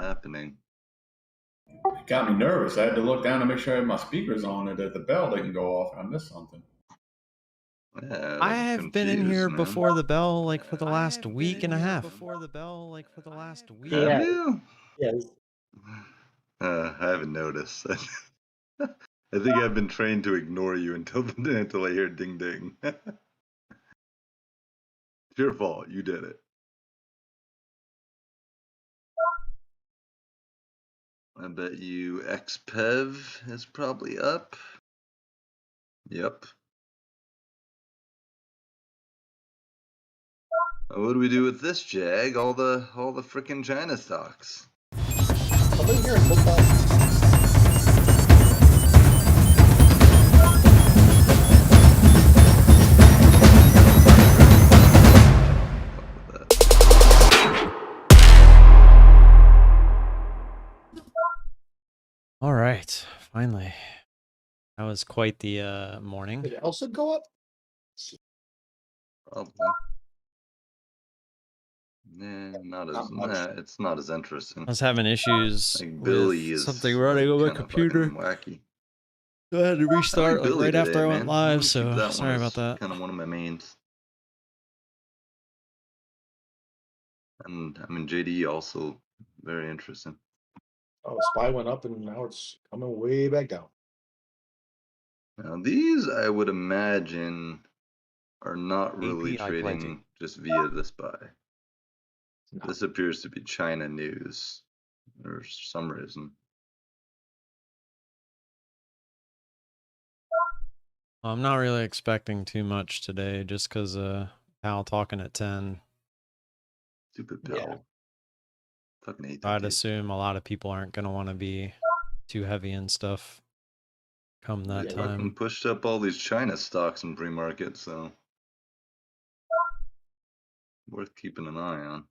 happening? It got me nervous. I had to look down to make sure I had my speakers on and that the bell didn't go off. I missed something. Yeah, I have been in confused, here man. before the bell like for the last week and a half. Have you? Yes. I haven't noticed. I think I've been trained to ignore you until I hear ding ding. It's your fault. You did it. I bet you XPev is probably up. Yep. What do we do with this, Jag? All the frickin' China stocks. Somebody here in football. All right, finally. That was quite the morning. Did Elsa go up? Probably. It's not as interesting. I was having issues Like Billy with is something running on my computer. Wacky. So I had to restart like, right after I went live, Keep so that sorry one about that. Kind of one of my mains. And I mean JD also very interesting. Oh, SPY went up and now it's coming way back down. Now these I would imagine are not really API trading plenty. just via the SPY. No. This appears to be China news for some reason. I'm not really expecting too much today just because Pal talking at 10. Stupid pal. Yeah. Talking 8 I'd assume a lot of people aren't going to want to be too heavy and stuff come that time. Pushed up all these China stocks in pre-market, so worth keeping an eye on.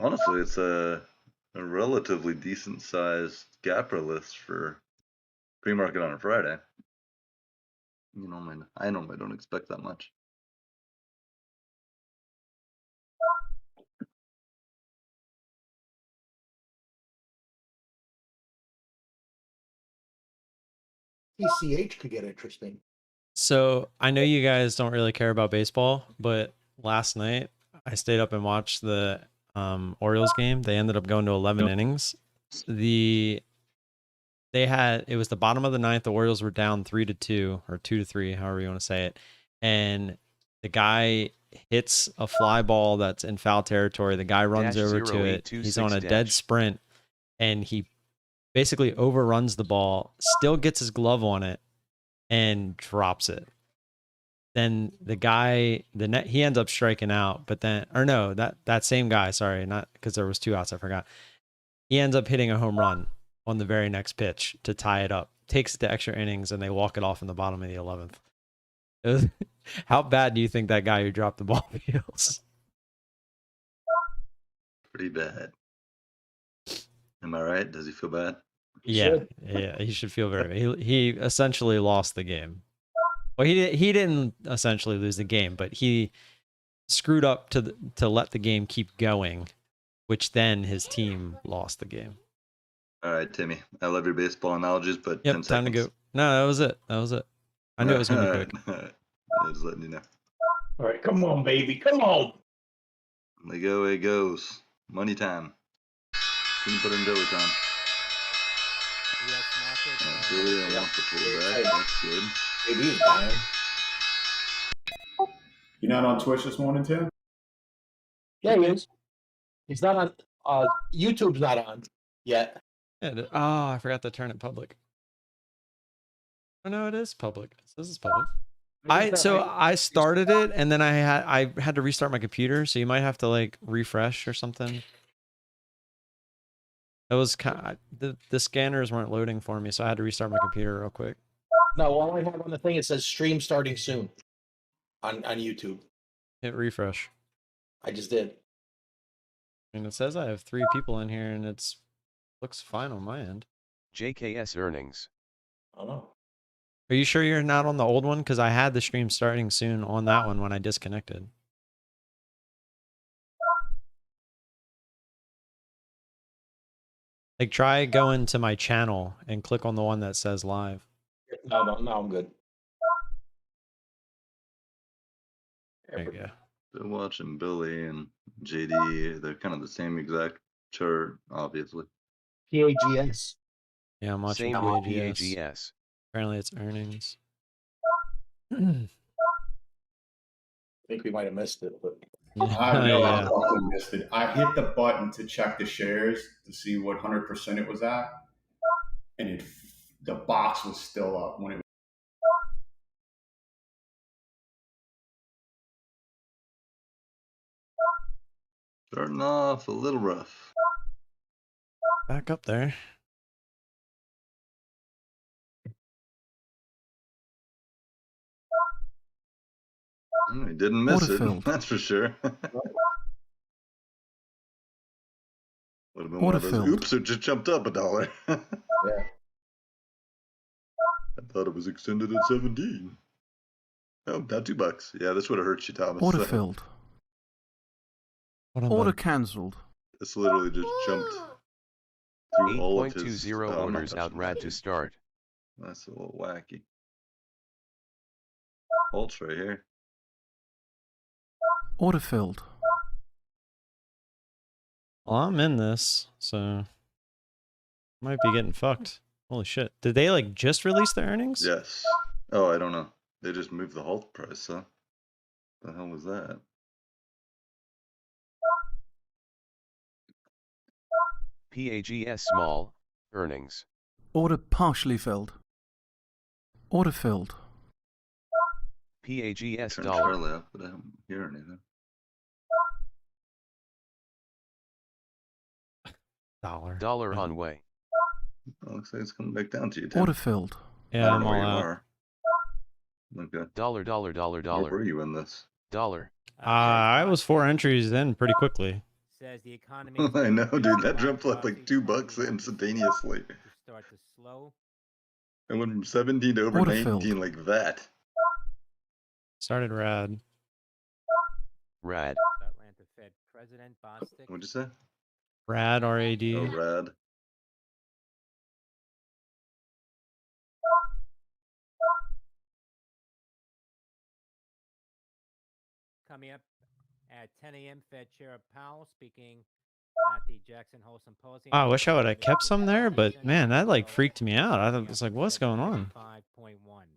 Honestly, it's a relatively decent sized gapper list for pre-market on a Friday. I normally don't expect that much. TCH could get interesting. So I know you guys don't really care about baseball, but last night I stayed up and watched the Orioles game. They ended up going to 11 innings. It was the bottom of the ninth. The Orioles were down 3-2 or 2-3, however you want to say it. And the guy hits a fly ball that's in foul territory. The guy runs over to it. He's on a dead sprint and he basically overruns the ball, still gets his glove on it and drops it. Then the guy, he ends up striking out, but then, or no, that same guy, sorry, not because there was 2 outs, I forgot. He ends up hitting a home run on the very next pitch to tie it up, takes it to extra innings, and they walk it off in the bottom of the 11th. How bad do you think that guy who dropped the ball feels? Pretty bad. Am I right? Does he feel bad? Yeah, he should feel very bad. He essentially lost the game. Well, he didn't essentially lose the game, but he screwed up to let the game keep going, which then his team lost the game. All right, Timmy. I love your baseball analogies, but Yep, 10 seconds. time to go. No, that was it. I knew it was going to be quick. All right. I was letting you know. All right, come on, baby. Come on. The go it goes. Money time. Peanut butter and jelly time. Billy, I want the fullback. That's good. Maybe he's dying. You're not on Twitch this morning, Tim? Yeah, he is. He's not on. YouTube's not on yet. Yeah, I forgot to turn it public. Oh no, it is public. It says it's public. I started it and then I had to restart my computer, so you might have to like refresh or something. It was kind of, the scanners weren't loading for me, so I had to restart my computer real quick. No, all I have on the thing, it says stream starting soon on YouTube. Hit refresh. I just did. And it says I have 3 people in here and looks fine on my end. JKS earnings. I don't know. Are you sure you're not on the old one? Because I had the stream starting soon on that one when I disconnected. Like, try going to my channel and click on the one that says live. No, I'm good. There you go. Still watching Billy and JD. They're kind of the same exact chart, obviously. PAGS. Yeah, I'm watching Same with PAGS. PAGS. Apparently it's earnings. I think we might have missed it, but I know I Yeah. fucking missed it. I hit the button to check the shares to see what 100% it was at, and the box was still up when it. Starting off a little rough. Back up there. He didn't miss it, Autofilled. that's for sure. Would have been one of those. Autofilled. Oops! It just jumped up $1. yeah. I thought it was extended at 17. Oh, now $2. Yeah, this would have hurt you, Thomas. Order filled. What on Order the- cancelled. This literally just jumped through all of his. 8.20 Oh, I'm not orders touching out rad that. to start. That's a little wacky. Pulse right here. Order filled. Well, I'm in this, so might be getting fucked. Holy shit! Did they like just release their earnings? Yes. Oh, I don't know. They just moved the halt price, huh? The hell was that? PAGS small, earnings. Order partially filled. Order filled. PAGS Turn dollar. Charlie up, but I don't hear anything. Dollar on way. Oh, looks like it's coming back down to you, Tim. Order filled. I Yeah, don't I'm know all where you out. are. Okay. Dollar. Where were you in this? Dollar. I was 4 entries in pretty quickly. Says the economy. I know, dude. That jumped up like $2 instantaneously. To start to slow. It went from 17 to over Order 19 filled. like that. Started rad. Rad. Atlanta Fed President Bostic. What'd you say? Rad, R-A-D. Oh, rad. Coming up at 10 a.m. Fed Chair Powell speaking at the Jackson Hole Symposium. I wish I would have kept some there, but man, that like freaked me out. I was like, what's going on? 5.1.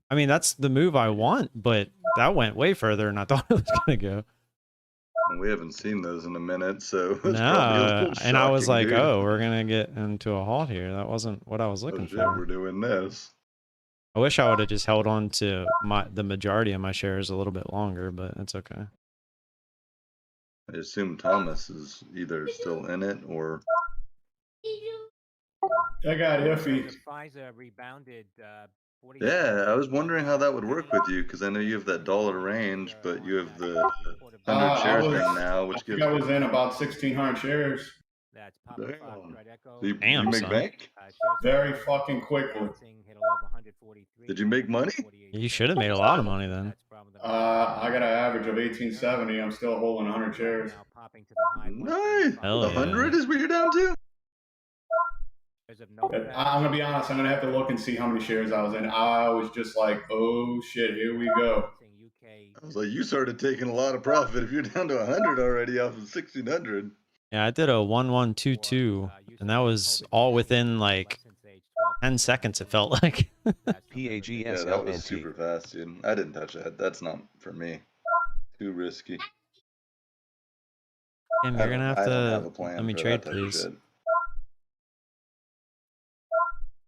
I mean, that's the move I want, but that went way further than I thought it was gonna go. We haven't seen those in a minute, so it's probably a No, little and I was shocking, like, dude. oh, we're gonna get into a halt here. That wasn't what I was Oh, looking shit, for. we're doing this. I wish I would have just held on to the majority of my shares a little bit longer, but it's okay. I assume Thomas is either still in it or I got iffy. Pfizer rebounded. yeah. I was wondering how that would work with you because I know you have that dollar range, but you have the 100 share I was- thing now, I which think gives. I was in about 1,600 shares That's Damn. Trideco. So you Damn, make son. bank? very fucking quickly. Did you make money? You should have made a lot of money then. I got an average of 1870. I'm still holding 100 shares. Nice. Hell yeah. 100 is what you're down to? But I'm gonna be honest. I'm gonna have to look and see how many shares I was in. I was just like, oh shit, here we go. I was like, you started taking a lot of profit if you're down to 100 already off of 1,600. Yeah, I did a 1122, and that was all within like 10 seconds. It felt like. PAGS Yeah, that was LNT. super fast, dude. I didn't touch that. That's not for me. Too risky. Tim, I you're don't- gonna have I don't have to a plan let me for trade, that type of please. shit.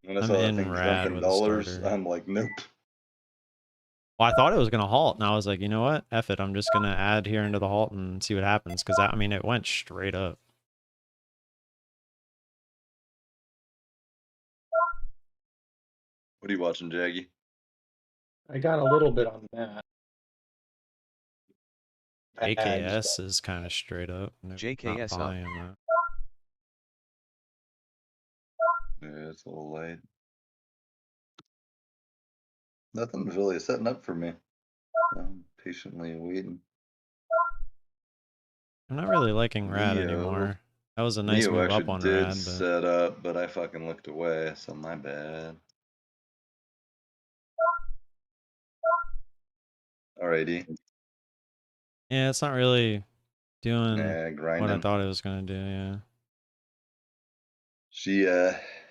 When I I'm saw that in thing rad jump in with a dollars, starter. I'm like, nope. Well, I thought it was gonna halt, and I was like, you know what? F it. I'm just gonna add here into the halt and see what happens. Because I mean, it went straight up. What are you watching, Jaggy? I got a little bit on that. AKS is kind of straight up. and they're JKS not up. buying that. Yeah, it's a little late. Nothing's really setting up for me. I'm patiently waiting. I'm not really liking Rad Neo. anymore. That was a nice Neo move up actually on did Rad, but set up, but I fucking looked away, so my bad. Alrighty. yeah, it's not really doing Nah, what I grinding. thought it was gonna do. Yeah.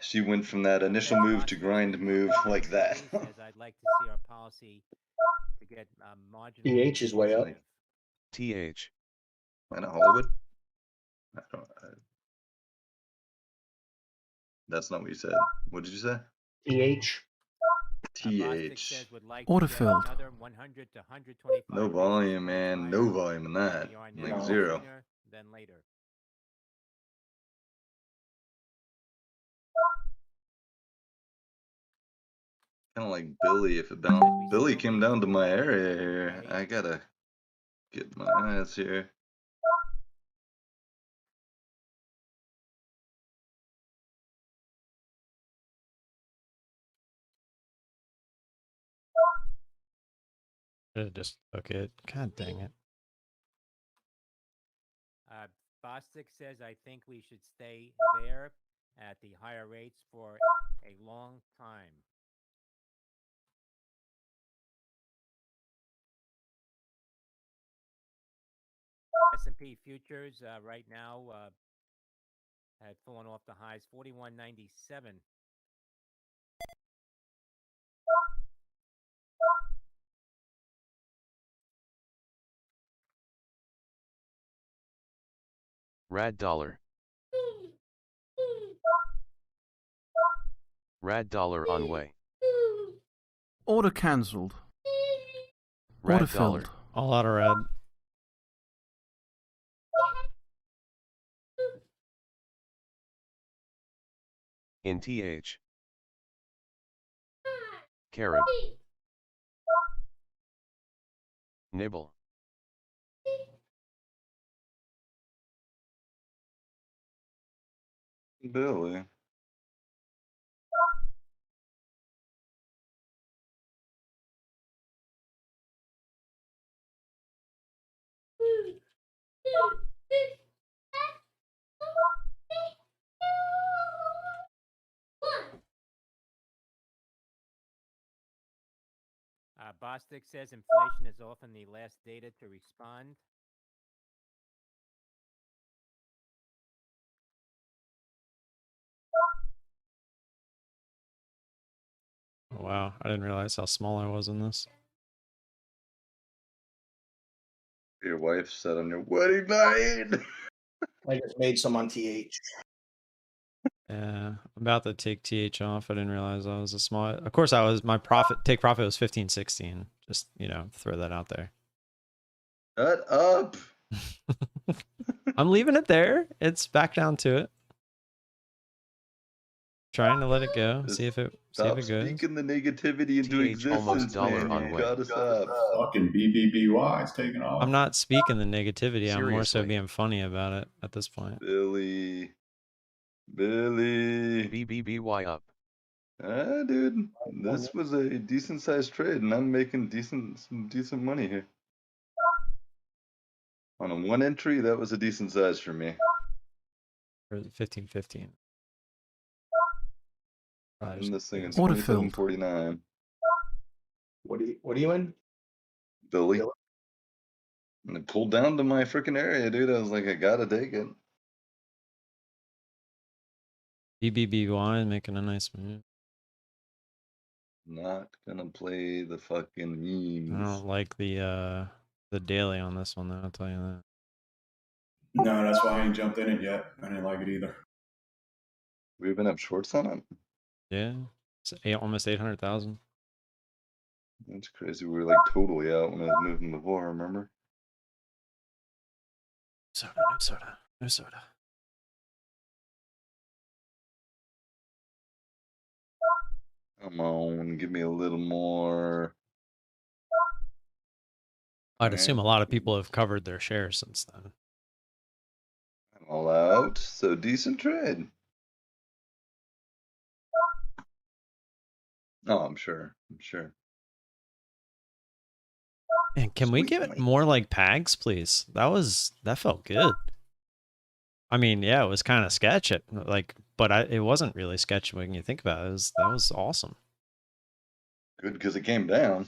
She went from that initial move to grind move like that. Says I'd like to see our policy to get marginal. TH is way up. TH. I know Hollywood. That's not what you said. What did you say? TH. TH. Order filled. Another 100 to 125 No basis volume, points man. higher No volume in than that. we are Like now, zero. sooner than later. Kind of like Billy. If it bounced, Billy came down to my area here. I gotta get my eyes here. Should have just took it. God dang it. Bostic says I think we should stay there at the higher rates for a long time. S&P futures right now had fallen off the highs, 41.97. Rad dollar. Rad dollar on way. Order cancelled. Rad Order dollar. filled. All out of Rad. In TH. Carrot. Nibble. Billy. Bostic says inflation is often the last data to respond. Oh, wow, I didn't realize how small I was in this. Your wife said on your wedding night. I just made some on TH. Yeah, I'm about to take TH off. I didn't realize I was a small. Of course, my take profit was 15.16. Just, throw that out there. Shut up. I'm leaving it there. It's back down to it. Trying to let it go. Just See if it Stop goes. speaking the negativity into TH almost existence, dollar man. on You way. gotta stop. Fucking BBBY is taking off. I'm not speaking the negativity. I'm more so Seriously. being funny about it at this point. Billy. BBBY up. Ah, dude. This was a decent sized trade, and I'm making some decent money here. On a one entry, that was a decent size for me. For 15.15. And this thing is Order filled. 27.49. What are you in? Billy. And it pulled down to my freaking area, dude. I was like, I gotta take it. BBBY making a nice move. Not gonna play the fucking I memes. don't like the daily on this one though, I'll tell you that. No, that's why I ain't jumped in it yet. I didn't like it either. We even have shorts on it? Yeah. It's almost 800,000. That's crazy. We were like totally out when I was moving before, remember? Soda, no soda, no soda. Come on, give me a little more. I'd assume a lot of people have covered their shares since then. I'm all out. So decent trade. Oh, I'm sure. And can we Sweet get money. more like PAGs, please? That felt good. I mean, yeah, it was kind of sketch, but it wasn't really sketch when you think about it. That was awesome. Good because it came down.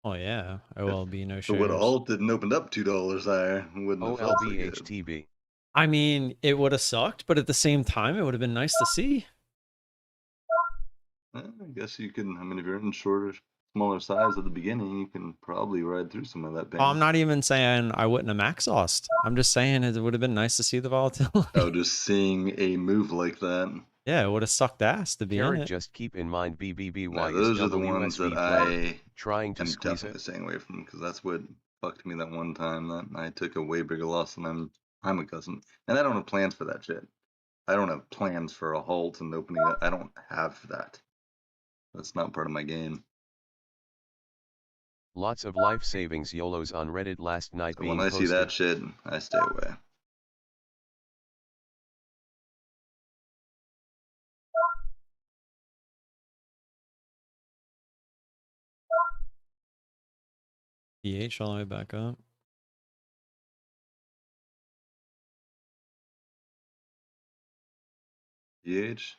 Oh yeah, OLB no So would have shares. halted and opened up $2 higher. Wouldn't have felt so good. OLBHTB. I mean, it would have sucked, but at the same time, it would have been nice to see. I guess you can. I mean, if you're in shorter, smaller size at the beginning, you can probably ride through some of that pain. I'm not even saying I wouldn't have max lost. I'm just saying it would have been nice to see the volatility. Oh, just seeing a move like that. Yeah, it would have sucked ass to be in Carrot, it. just keep in mind BBBY No, is those are the ones WSV that player, I trying to am squeeze definitely it. staying away from because that's what fucked me that one time that I took a way bigger loss than I'm accustomed. And I don't have plans for that shit. I don't have plans for a halt and opening up. I don't have that. That's not part of my game. Lots of life savings YOLOs on Reddit last night So being when I posted. see that shit, I stay away. PH all the way back up. PH?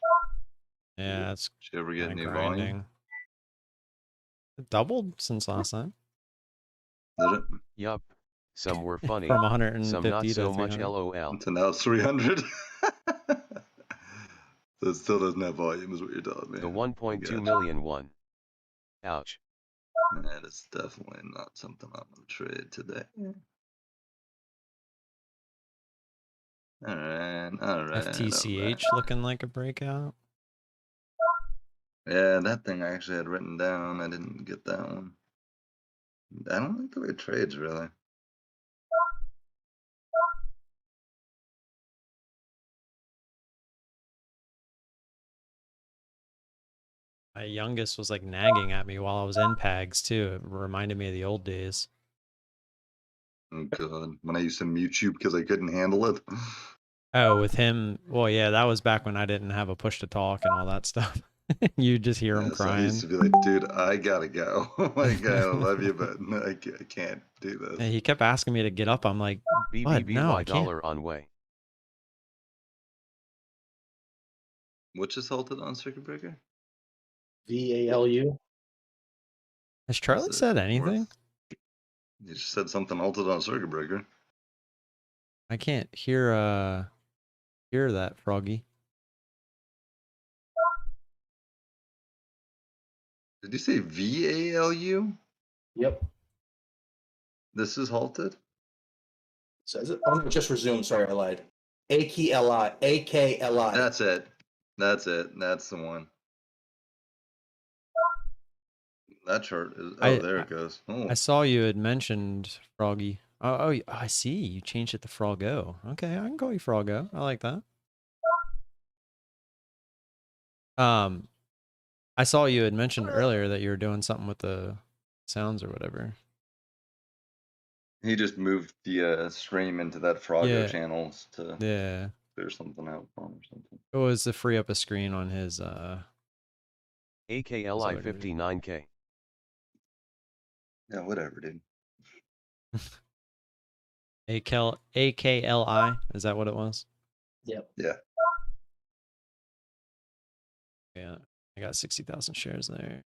Yeah, it's Did you ever get kinda any volume? grinding. It doubled since last time. Did it? Yup. Some were funny, From some 150 not to so much 300. LOL. Until now it's 300. So it still doesn't have volume, is what you're telling me. The 1.2 Gotcha. million one. Ouch. That is definitely not something I'm going to trade today. All right. FTCH looking like a breakout. Yeah, that thing I actually had written down. I didn't get that one. I don't like the way it trades, really. My youngest was like nagging at me while I was in PAGs too. It reminded me of the old days. Oh, God. When I used to mute you because I couldn't handle it. Oh, with him, well, yeah, that was back when I didn't have a push to talk and all that stuff. You just hear him Yeah, so I used crying. to be like, dude, I gotta go. Like, I love you, but no, I can't do this. And he kept asking me to get up. I'm like, bud, no, I BBBY can't. dollar on way. What just halted on Circuit Breaker? VALU. Has Is Charlie it said anything? You just said something halted on Circuit Breaker. I can't hear that, Froggy. Did you say VALU? Yep. This is halted? Says it. Oh, no, it just resumed. Sorry, I lied. AKLI. AKLI. That's it. That's it. That's the one. That chart is. Oh, there it goes. Oh, I saw you had mentioned Froggy. Oh, I see. You changed it to Froggo. Okay, I can call you Froggo. I like that. I saw you had mentioned earlier that you were doing something with the sounds or whatever. he just moved the stream into that Froggo Yeah. channels to Yeah. clear something out for him or something. It was to free up a screen on his AKLI 59K. Yeah, whatever, dude. AKLI. Is that what it was? Yep. Yeah. Yeah. I got 60,000 shares there.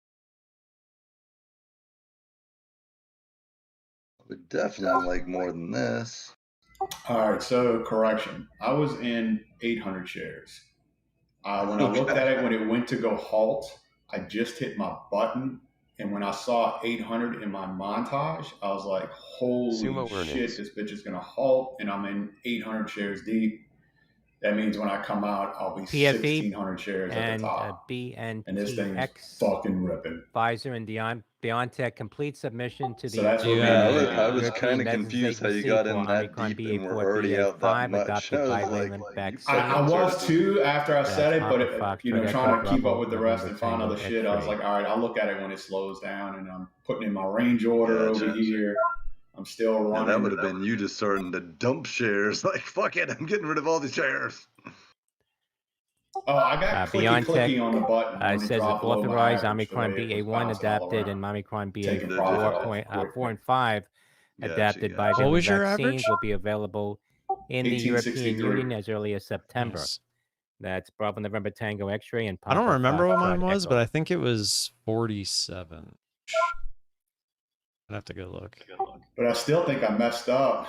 I would definitely like more than this. All right, so correction. I was in 800 shares. When I looked at it, when it went to go halt, I just hit my button. And when I saw 800 in my montage, I was like, holy Sumo shit, earnings. this bitch is going to halt. And I'm in 800 shares deep. That means when I come out, I'll be PFE 1,600 shares at and the top. And this thing is BNTX, fucking ripping. Pfizer and BioNTech complete submission to So the that's what Yeah, made me I was European kind of Medicines confused how you Agency got for in that Omicron deep and we're BA4, already out that BA5 much. adopted I was bivalent like, vaccine. I was too after I said it, but Fox, you know, Trigger trying to Code keep up Rebel, with the rest November and find Tango, other shit, I was X-ray. like, all right, I'll look at it when it slows down, and I'm putting in my range order over here. I'm still yeah, running. that would have been you just starting to dump shares. Like, fuck it, I'm getting rid of all these shares. I got BioNTech clicky on the button when it says if dropped below my authorized, average, the Omicron way it was BA1 bouncing all adapted and around. Omicron Taking Did profit you? off 4 quick. and 5 adapted by What Village was your vaccines average? will be available in the European 1863. Union as early as September. Nice. That's Bravo November Tango X-ray and I don't Papa remember what mine Foxtrot was, but Echo. I think it was 47. I'd have to go look. But I still think I messed up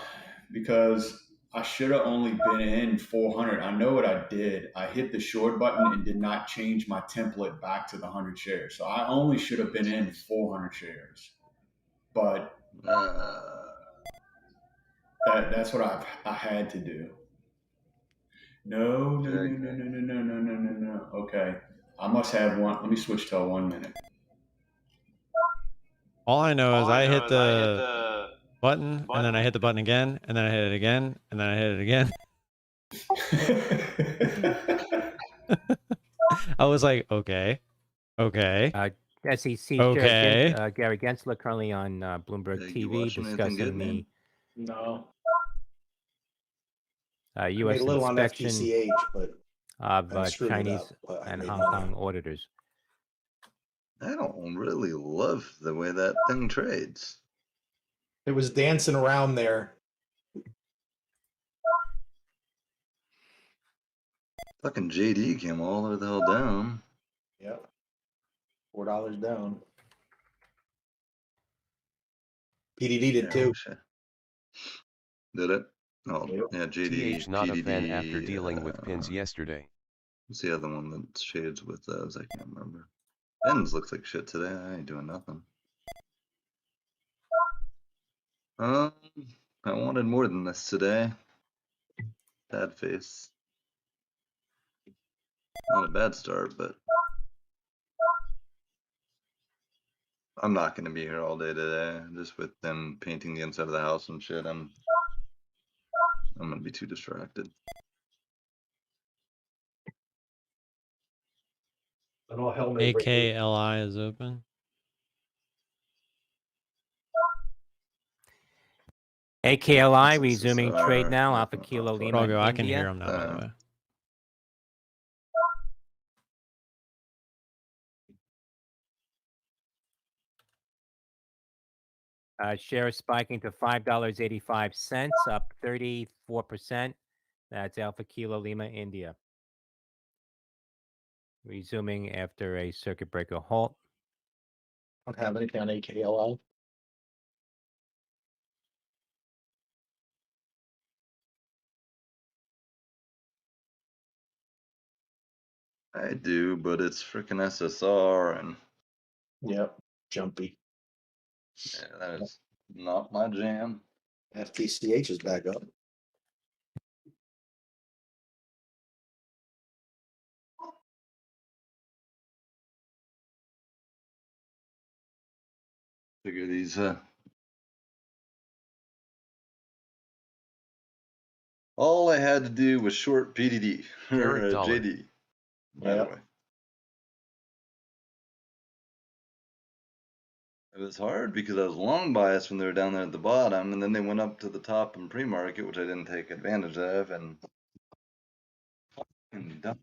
because I should have only been in 400. I know what I did. I hit the short button and did not change my template back to the 100 shares. So I only should have been in 400 shares. But that's what I had to do. No. Okay. I must have one. Let me switch to a 1 minute. All I know is I hit the button, and then I hit the button again, and then I hit it again, and then I hit it again. I was like, okay. SEC Okay. Chair Gary Gensler currently on Bloomberg You TV watching anything good, discussing the man? No. I U.S. made a little on inspection FTCH, but of I screwed it Chinese up, but I and made Hong money. Kong auditors. I don't really love the way that thing trades. It was dancing around there. Fucking JD came all the hell down. Yep. $4 down. PDD did too. Did it? Oh, Yep. yeah, JD. TH not a fan PDD, after dealing with pins yesterday. What's the other one that shades with those? I can't remember. Pins looks like shit today. I ain't doing nothing. I wanted more than this today. Bad face. Not a bad start, but I'm not going to be here all day today. Just with them painting the inside of the house and shit, I'm going to be too distracted. And all hell may break loose. AKLI is open. AKLI resuming trade SSR. now. Alpha Kilo Lima, Rogo, I can India. hear him now, by the way. Shares spiking to $5.85, up 34%. That's Alpha Kilo Lima, India. Resuming after a circuit breaker halt. I don't have anything on AKLI. I do, but it's freaking SSR, and Yep. Jumpy. yeah, that is not my jam. FTCH is back up. Figure these all I had to do was short PDD or Carrot dollar. JD. By the way, it was hard because I was long biased when they were down there at the bottom, and then they went up to the top in pre-market, which I didn't take advantage of, and done.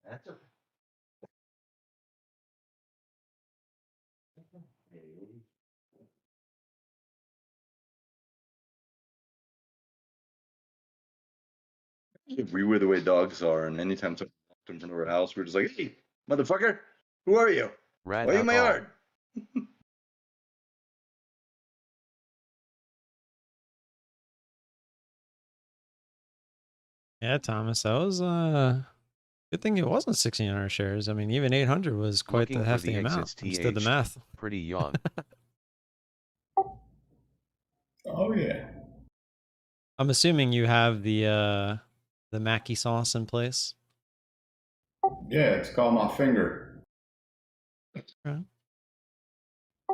That's okay. If we were the way dogs are, and anytime someone walked in front of our house, we're just like, "Hey, motherfucker, who are you? Rat Why are you in my all. yard?" Yeah, Thomas, that was good thing it wasn't 1,600 shares. I mean, even 800 was quite Looking the for hefty the amount. exits, Just did the math. Pretty young. Oh yeah. I'm assuming you have the Mackie sauce in place. Yeah, it's called my finger. Okay.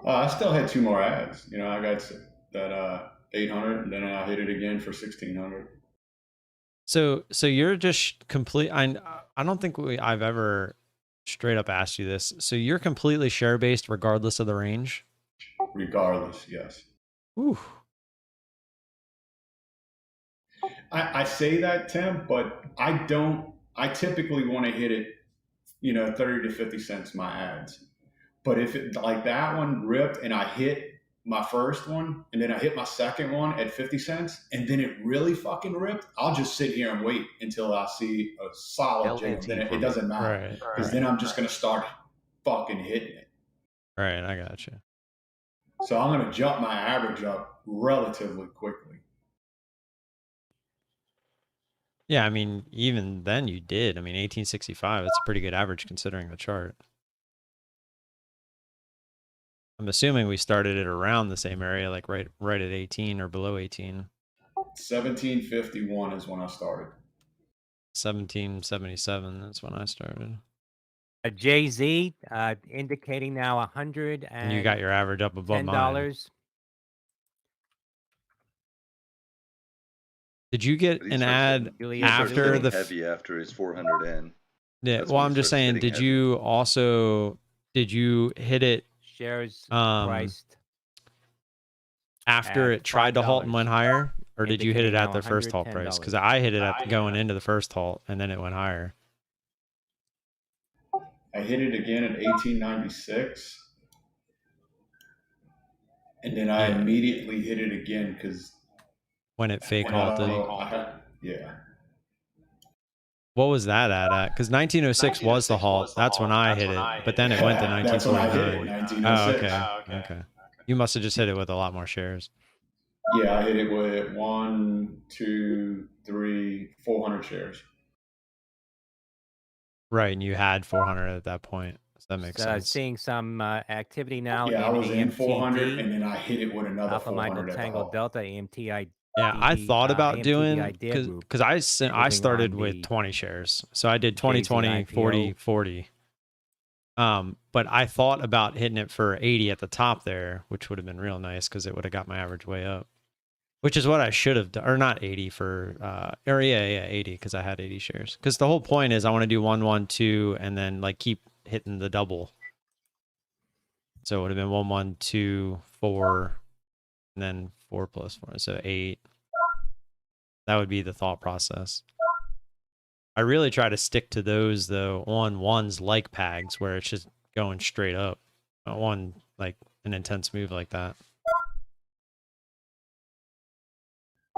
I still had 2 more ads. You know, I got that 800, and then I hit it again for 1,600. So you're just complete. I don't think I've ever straight up asked you this. So you're completely share based regardless of the range? Regardless, yes. Ooh. I say that, Tim, but I don't. I typically want to hit it, 30 to 50 cents my ads. But if it like that one ripped and I hit my first one and then I hit my second one at 50 cents and then it really fucking ripped, I'll just sit here and wait until I see a solid jam. LNT Then it for me. doesn't matter Right. because then I'm just going to start fucking hitting it. Right. I got you. So I'm going to jump my average up relatively quickly. Yeah. I mean, even then you did. I mean, 1865, it's a pretty good average considering the chart. I'm assuming we started it around the same area, like right at 18 or below 18. 1751 is when I started. 1777, that's when I started. JZ indicating now $110. And you got your average up above mine. Did you get an ad after the heavy after his 400 in? Yeah, That's well, when I'm he just starts saying, hitting did heavy. you hit it Shares priced after at it tried to halt and $5, went higher? Or did you hit it indicating at now the first halt price? $110. Because I hit it at going into the first halt and then it went higher. I hit it again in 1896. And then I immediately hit it again because when it fake halted. Yeah. What was that at? Because 1906 was the halt. That's when I hit it. But then it went to That's when I hit it, 1949. 1906. Oh, okay. You must have just hit it with a lot more shares. Yeah, I hit it with 1, 2, 3, 400 shares. Right, and you had 400 at that point. So that makes sense. Seeing some activity now. Yeah, in I was in 400, AMTD, and then I hit it with another Alpha 400 Minor at Tango the Delta AMTI. Yeah, I thought about doing idea group because I started on with the 20 shares, so I did 20, JZ 20, IPO. 40, 40. But I thought about hitting it for 80 at the top there, which would have been real nice because it would have got my average way up. Which is what I should have done, or not 80 for, 80 because I had 80 shares. Because the whole point is I want to do 1, 1, 2, and then like keep hitting the double. So it would have been 1, 1, 2, 4, and then 4 plus 4, so 8. That would be the thought process. I really try to stick to those though on ones like PAGs where it's just going straight up. Not one like an intense move like that.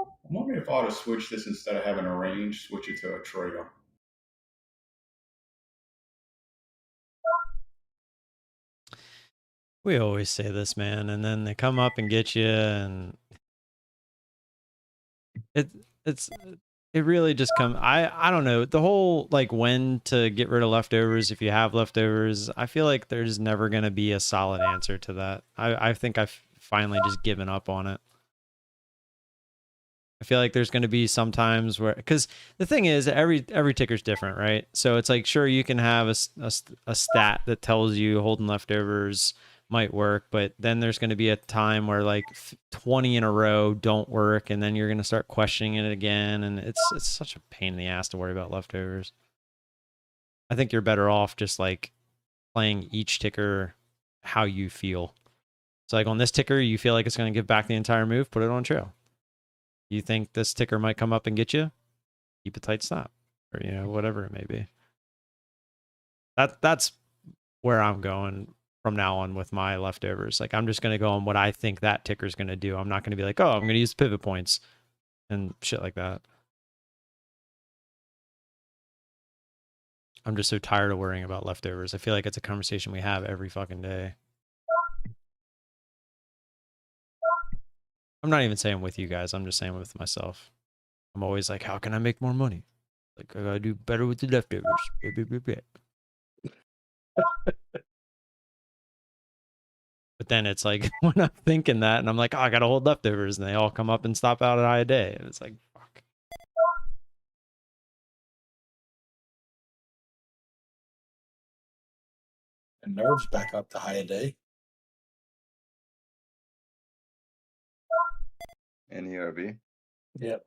I'm wondering if I ought to switch this instead of having a range, switch it to a trader. We always say this, man, and then they come up and get you, and it really just I don't know, the whole like when to get rid of leftovers if you have leftovers. I feel like there's never going to be a solid answer to that. I think I've finally just given up on it. I feel like there's going to be some times where, because the thing is every ticker's different, right? So it's like, sure, you can have a stat that tells you holding leftovers might work, but then there's going to be a time where like 20 in a row don't work, and then you're going to start questioning it again, and it's such a pain in the ass to worry about leftovers. I think you're better off just like playing each ticker how you feel. So like on this ticker, you feel like it's going to give back the entire move, put it on trail. You think this ticker might come up and get you, keep a tight stop, or whatever it may be. That's where I'm going from now on with my leftovers. Like I'm just going to go on what I think that ticker is going to do. I'm not going to be like, oh, I'm going to use pivot points and shit like that. I'm just so tired of worrying about leftovers. I feel like it's a conversation we have every fucking day. I'm not even saying with you guys. I'm just saying with myself. I'm always like, how can I make more money? Like, I gotta do better with the leftovers. But then it's like, when I'm thinking that, and I'm like, oh, I gotta hold leftovers, and they all come up and stop out at high day. And it's like, fuck. And nerves back up to high a day. NERV. Yep.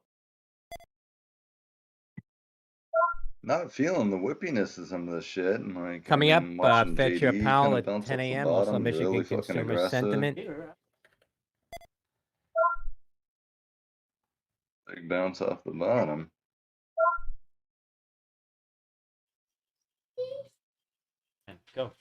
Not feeling the whippiness of some of this shit, and like Coming I've up, been watching Fed Chair JD Powell kind of at bounce 10 off the a.m. Also, bottom, really Michigan fucking consumer aggressive. sentiment. Big bounce off the bottom. Go.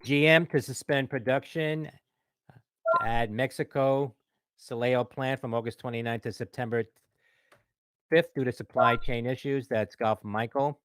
GM to suspend production to add Mexico Silao plant from August 29th to September 5th due to supply chain issues. That's Gulf Michael.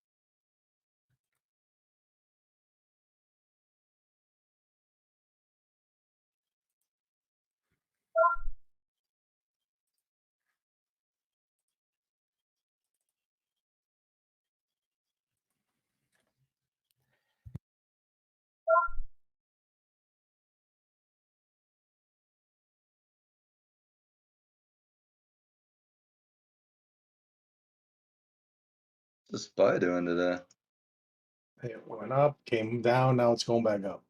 What's the SPY doing today? It went up, came down, now it's going back up.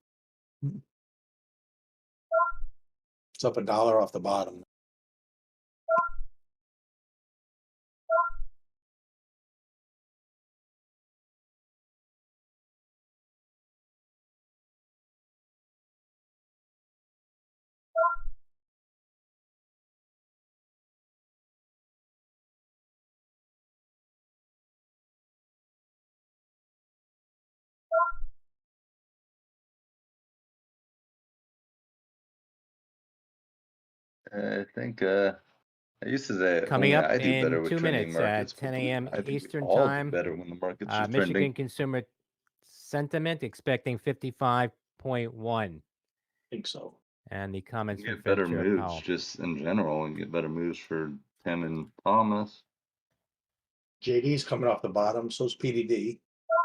It's up $1 off the bottom. I think I used to say Coming only up I do better in with 2 trending minutes markets, at but 10 a.m. I think we Eastern all do Time. better when the market's just Michigan trending. consumer sentiment expecting 55.1. I think so. And the You comments can from get Fed better Chair moves Powell. just in general, and get better moves for Tim and Thomas. JD's coming off the bottom, so's PDD.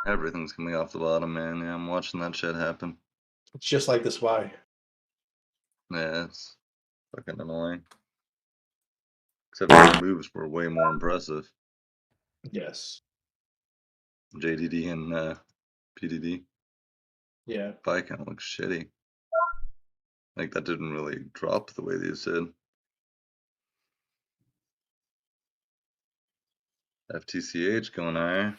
Everything's coming off the bottom, man. Yeah, I'm watching that shit happen. It's just like the SPY. Yeah, it's fucking annoying. Except the moves were way more impressive. Yes. JDD and PDD. Yeah. SPY kind of looks shitty. Like that didn't really drop the way these did. FTCH going higher.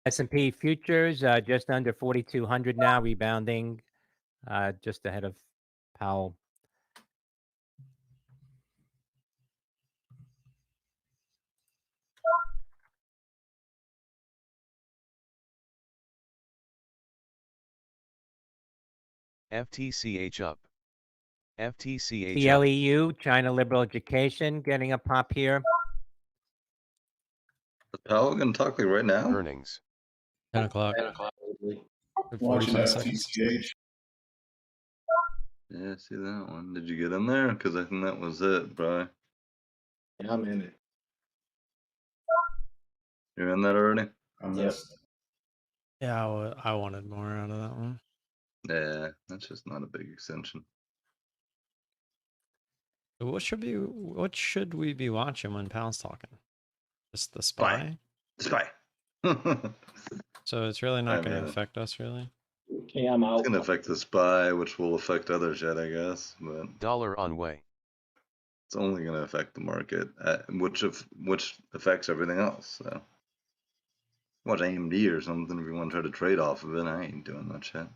S&P futures just under 4,200 now, rebounding just ahead of Powell. FTCH up. FTCH up. CLEU, China Liberal Education, getting a pop here. Is Powell gonna talk like right now? Earnings. 10 o'clock. 10 o'clock. Watching 45 seconds. FTCH. Yeah, see that one. Did you get in there? Because I think that was it, bro. Yeah, I'm in it. You're in that already? I missed. Yeah, I wanted more out of that one. Yeah, that's just not a big extension. What should we be watching when Powell's talking? Just the SPY? SPY. So it's really not going to mean, affect us, really? Okay, I'm out. It's gonna affect the SPY, which will affect other shit, I guess. But Dollar on way. it's only gonna affect the market, which affects everything else. So watch AMD or something if you want to try to trade off of it. I ain't doing that shit.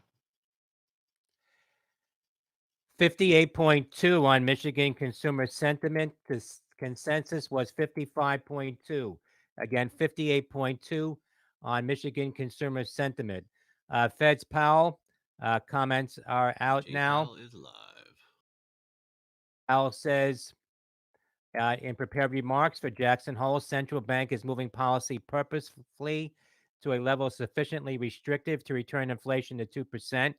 58.2 on Michigan consumer sentiment. This consensus was 55.2. Again, 58.2 on Michigan consumer sentiment. Fed's Powell comments are out now. Powell is live. Powell says in prepared remarks for Jackson Hole, central bank is moving policy purposefully to a level sufficiently restrictive to return inflation to 2%.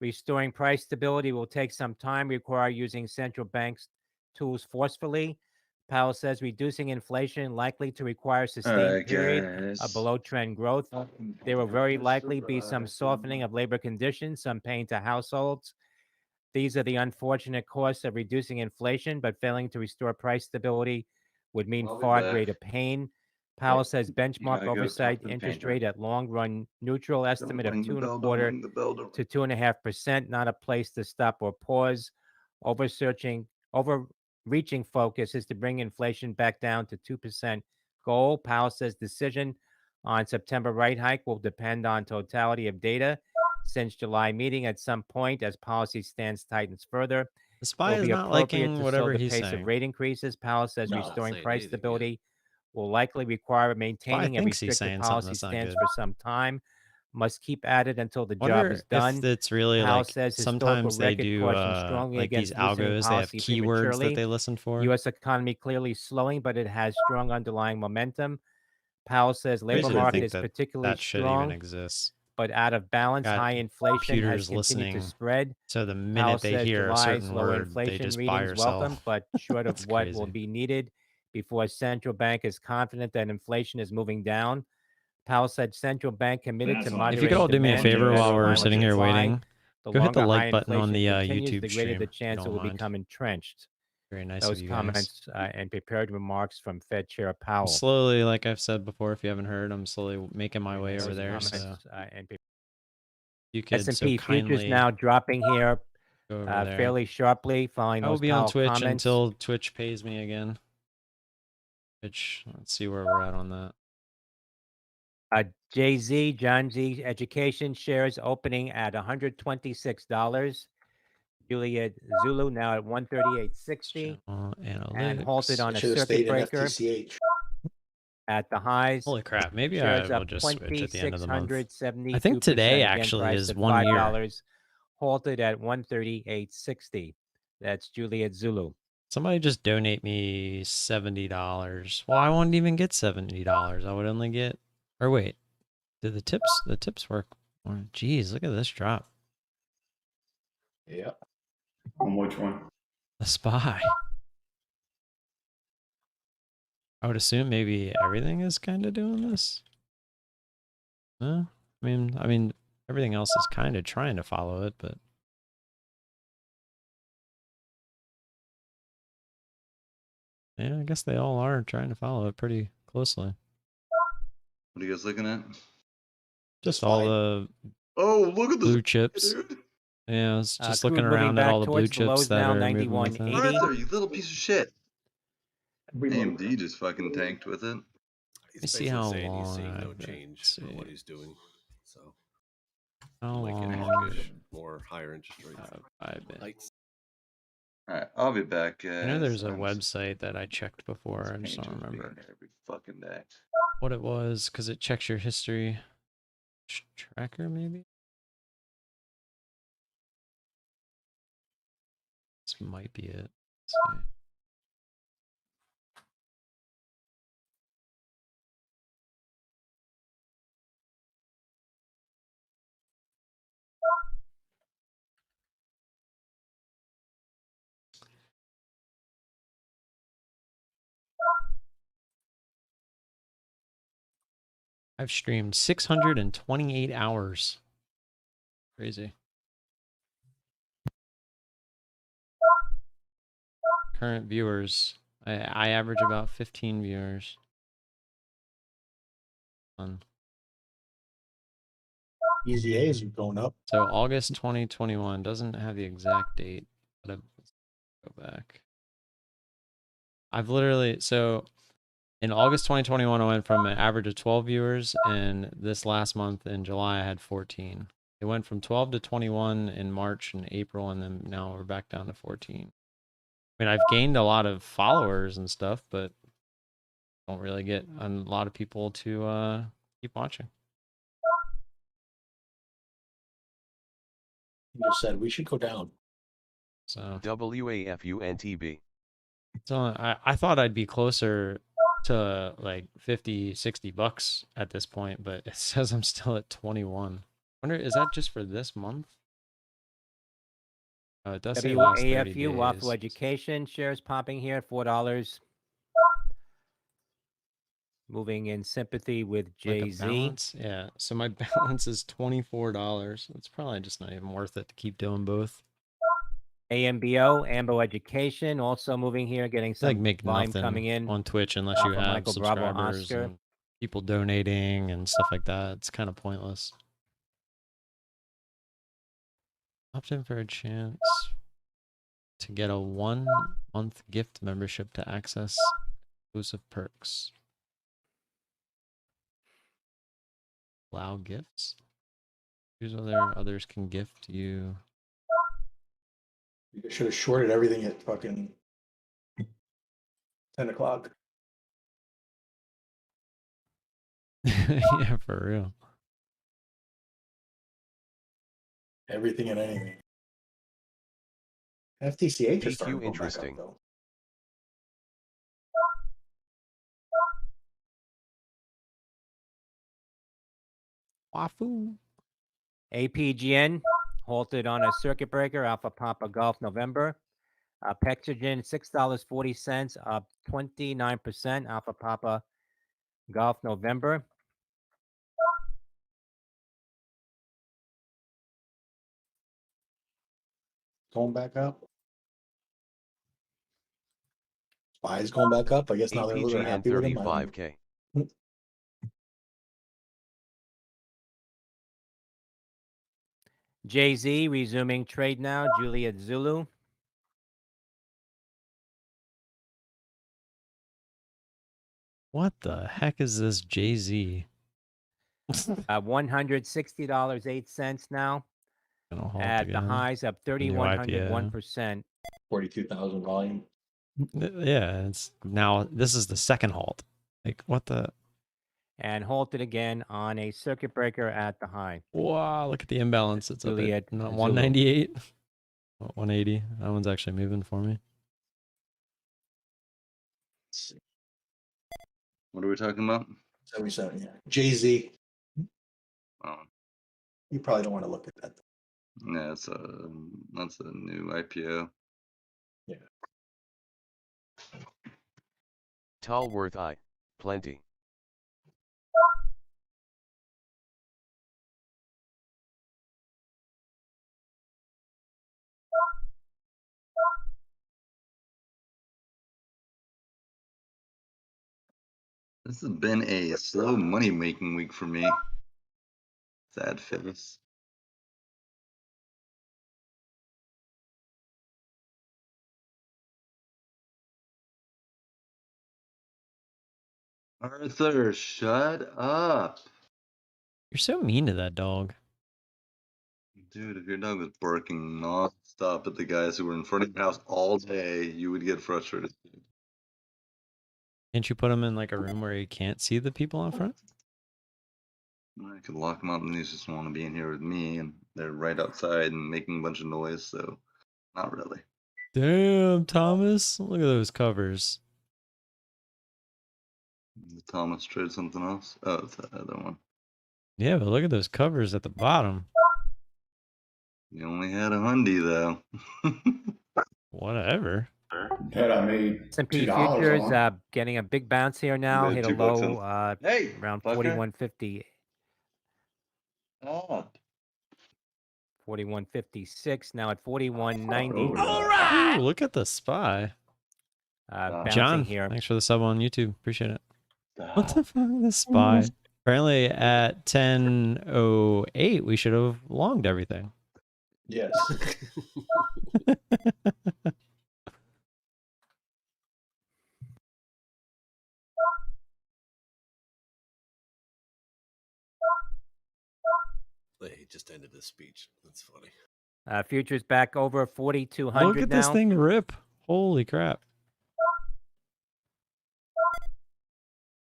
Restoring price stability will take some time, require using central banks tools forcefully. Powell says reducing inflation likely to require a sustained period of below trend growth. There will very likely be some softening of labor conditions, some pain to households. These are the unfortunate costs of reducing inflation, but failing to restore price stability would mean I'll be far back. greater pain. Powell says benchmark gotta go oversight talk to the interest painter. rate at long run neutral estimate of ring the bell, 2.25 ring the bell, don't- to 2.5%, not a place to stop or pause. Overreaching focus is to bring inflation back down to 2% goal. Powell says decision on September rate hike will depend on totality of data since July meeting. At some point, as policy stance tightens further, The it spy will is be not appropriate liking to slow whatever the he's pace saying. of rate increases. Powell says No. restoring Saying price anything yet. stability will likely require maintaining a thinks he's restrictive saying something policy that's not stance good. for some time. Must keep at it until the job Wonder is done. if it's really Powell like says historical sometimes they record do cautions strongly like these against loosening algos. They have policy keywords prematurely. that they listen for. U.S. economy clearly slowing, but it has strong underlying momentum. Powell says I labor usually market think is that particularly that shit even strong, exists. but out of balance. Got High inflation has computers continued to listening. spread. So the Powell minute they says hear a July's certain lower word, they inflation just buy readings or sell. welcome, but short of That's what will crazy. be needed before central bank is confident that inflation is moving down. Powell said central bank committed to moderating If you could all do me a demand to favor better while we're align with sitting here supply. waiting, The go hit the longer high like button on inflation the continues, YouTube the greater stream. the if you chance it don't will mind. become entrenched. Very nice Those of you guys. comments and prepared remarks from Fed Chair I'm Powell. slowly, like I've said before, if you haven't heard, I'm slowly making my way Those over there. comments, So and you could so S&P futures kindly now dropping here go over there. fairly sharply following I will those be on Powell Twitch comments. until Twitch pays me again. Which let's see where we're at on that. John Z Education shares opening at $126. Juliet Zulu now at 138.60 and halted on a Should have circuit stayed in breaker FTCH. at the highs. Holy crap! Maybe Shares I will up just switch at the end of the month. 2,672%. I think today again, actually priced is at 1 year. $5, halted at 138.60. That's Juliet Zulu. Somebody just donate me $70. Well, I wouldn't even get $70. I would only get, or wait, did the tips work? Oh, geez, look at this drop. Yeah. On which one? The SPY. I would assume maybe everything is kind of doing this. I mean, everything else is kind of trying to follow it, but yeah, I guess they all are trying to follow it pretty closely. What are you guys looking at? Just all the Oh, look at blue this, chips. dude. Yeah, I was just Crude looking moving around at back all the blue towards the chips lows that now, are moving with it. 91.80. Arthur, you little piece of shit. Remote. AMD just fucking tanked with it. He's me see basically how saying he's long seeing no I've been- change in what see. he's doing. So How might get long hawkish, more higher interest rates. have I been? Hikes. All right, I'll be back, guys. I know there's a I'm website that I checked before. I just don't painter's being remember here every fucking day. what it was because it checks your history. Tracker, maybe? This might be it. Let's see. I've streamed 628 hours. Crazy. Current viewers. I average about 15 viewers. Easy A's are going up. So August 2021 doesn't have the exact date, but let's go back. I've literally, so in August 2021, I went from an average of 12 viewers, and this last month in July, I had 14. It went from 12 to 21 in March and April, and then now we're back down to 14. I mean, I've gained a lot of followers and stuff, but don't really get a lot of people to keep watching. You just said we should go down. So WAFUNTB. So I thought I'd be closer to like 50, 60 bucks at this point, but it says I'm still at 21. Wonder, is that just for this month? It does say last 30 days. WAFU, Waffle Education shares popping here at $4. Moving in sympathy with Like a Jay-Z. balance? Yeah, so my balance is $24. It's probably just not even worth it to keep doing both. AMBO, Ambo Education, also moving here, getting It's like some make volume nothing coming in. on Twitch unless you from have Michael Bravo subscribers Oscar. and people donating and stuff like that. It's kind of pointless. Opt in for a chance to get a 1-month gift membership to access exclusive perks. Allow gifts. Here's whether others can gift you. You should have shorted everything at fucking 10 o'clock. Yeah, for real. Everything and anything. FTCH is starting DQ to go back up, interesting. though. Wafoo. APGN halted on a circuit breaker, Alpha Papa Golf November. Pexagen, $6.40, up 29%, Alpha Papa Golf November. Going back up. Spies going back up. I guess now they're APGN happy with him. I don't know. 35K. Jay-Z resuming trade now, Juliet Zulu. What the heck is this Jay-Z? $160.08 now. Gonna halt At again. the highs, up New 3,101%. 42,000 volume. Yeah, it's now this is the second halt. Like what the And halted again on a circuit breaker at the high. wow, look at the imbalance. It's up Juliet at Zulu. 198. 180. That one's actually moving for me. What are we talking about? 77, yeah. Jay-Z. Oh, You probably don't want to look at that. yeah, that's a new IPO. Yeah. Tallworth I. Plenty. This has been a slow money making week for me. Sad face. Arthur, shut up. You're so mean to that dog. Dude, if your dog was barking non-stop at the guys who were in front of your house all day, you would get frustrated. Can't you put him in like a room where he can't see the people in front? I could lock him up and he just want to be in here with me, and they're right outside and making a bunch of noise, so not really. Damn, Thomas. Look at those covers. Did Thomas trade something else? Oh, it's that other one. Yeah, but look at those covers at the bottom. You only had a hundy though. Whatever. That I made S&P $2 futures on. getting a big bounce here now. made Hit a $2 on- low Hey, around fucker. 41.50. Oh. 41.56. Now at 41.90. Ooh, look at the SPY. Bouncing John, here. thanks for the sub on YouTube. Appreciate it. What the fuck is the SPY? Apparently at 10:08 we should have longed everything. Yes. He just ended his speech. That's funny. Futures back over 4,200 Look at now. this thing rip. Holy crap.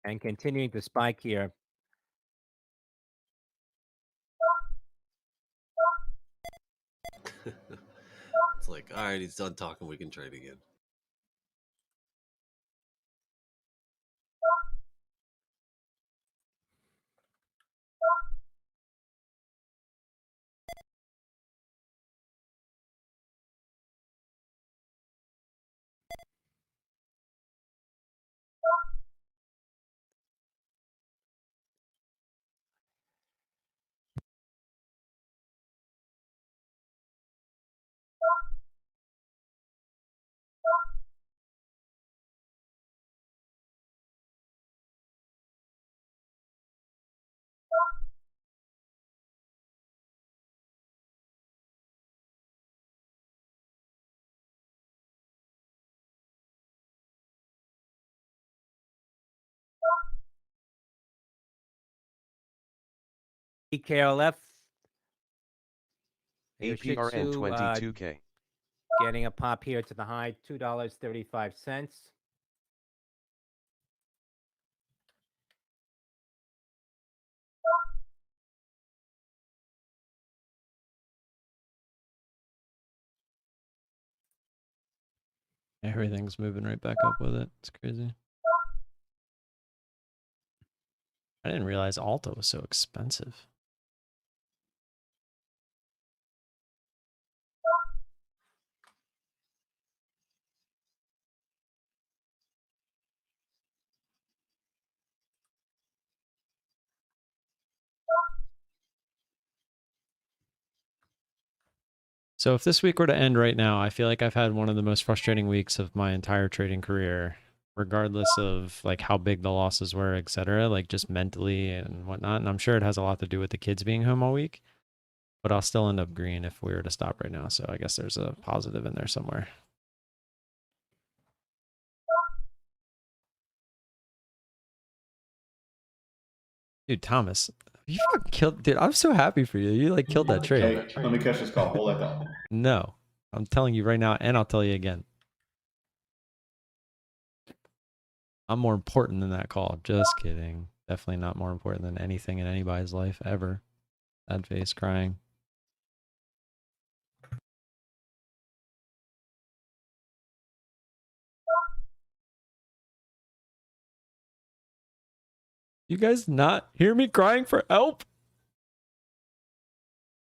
And continuing to spike here. It's like, all right, he's done talking. We can trade again. EKLF. Your Shih APRN Tzu, 22K. getting a pop here to the high, $2.35. Everything's moving right back up with it. It's crazy. I didn't realize Alta was so expensive. So if this week were to end right now, I feel like I've had one of the most frustrating weeks of my entire trading career, regardless of like how big the losses were, etc. Like just mentally and whatnot. And I'm sure it has a lot to do with the kids being home all week. But I'll still end up green if we were to stop right now. So I guess there's a positive in there somewhere. Dude, Thomas, you fucking killed. Dude, I'm so happy for you. You like killed that trade. Hey, let me catch this call. Hold that thought. No, I'm telling you right now, and I'll tell you again. I'm more important than that call. Just kidding. Definitely not more important than anything in anybody's life ever. Sad face crying. You guys not hear me crying for help?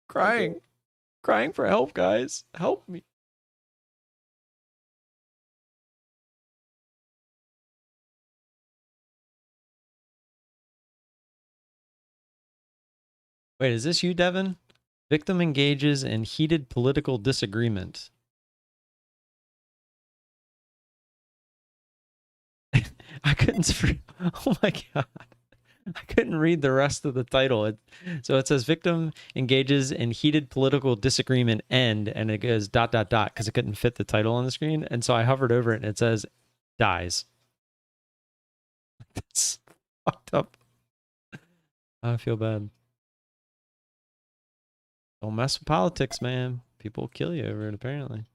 Crying. Crying for help, guys. Help me. Wait, is this you, Devin? Victim engages in heated political disagreement. I couldn't. Oh my God. I couldn't read the rest of the title. So it says victim engages in heated political disagreement end, and it goes ... because it couldn't fit the title on the screen. And so I hovered over it and it says dies. That's fucked up. I feel bad. Don't mess with politics, man. People will kill you over it, apparently.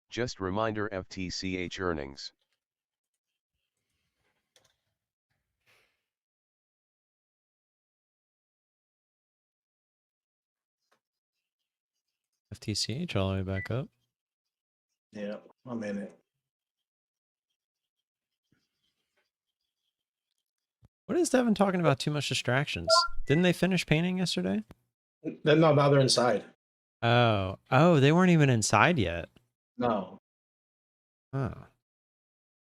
Just reminder FTCH earnings. FTCH all the way back up. Yeah, I'm in it. What is Devin talking about? Too much distractions. Didn't they finish painting yesterday? No, now they're inside. Oh, they weren't even inside yet. No. Oh.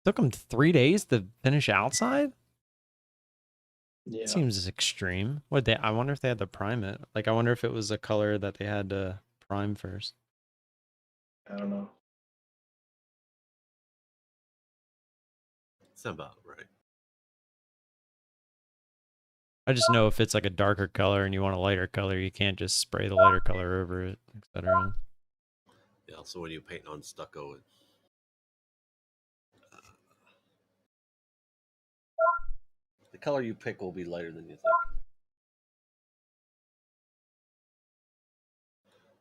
Took them 3 days to finish outside? Yeah. Seems extreme. I wonder if they had to prime it. Like, I wonder if it was a color that they had to prime first. I don't know. It's about right. I just know if it's like a darker color and you want a lighter color, you can't just spray the lighter color over it, etc. Yeah. So when you paint on stucco, the color you pick will be lighter than you think.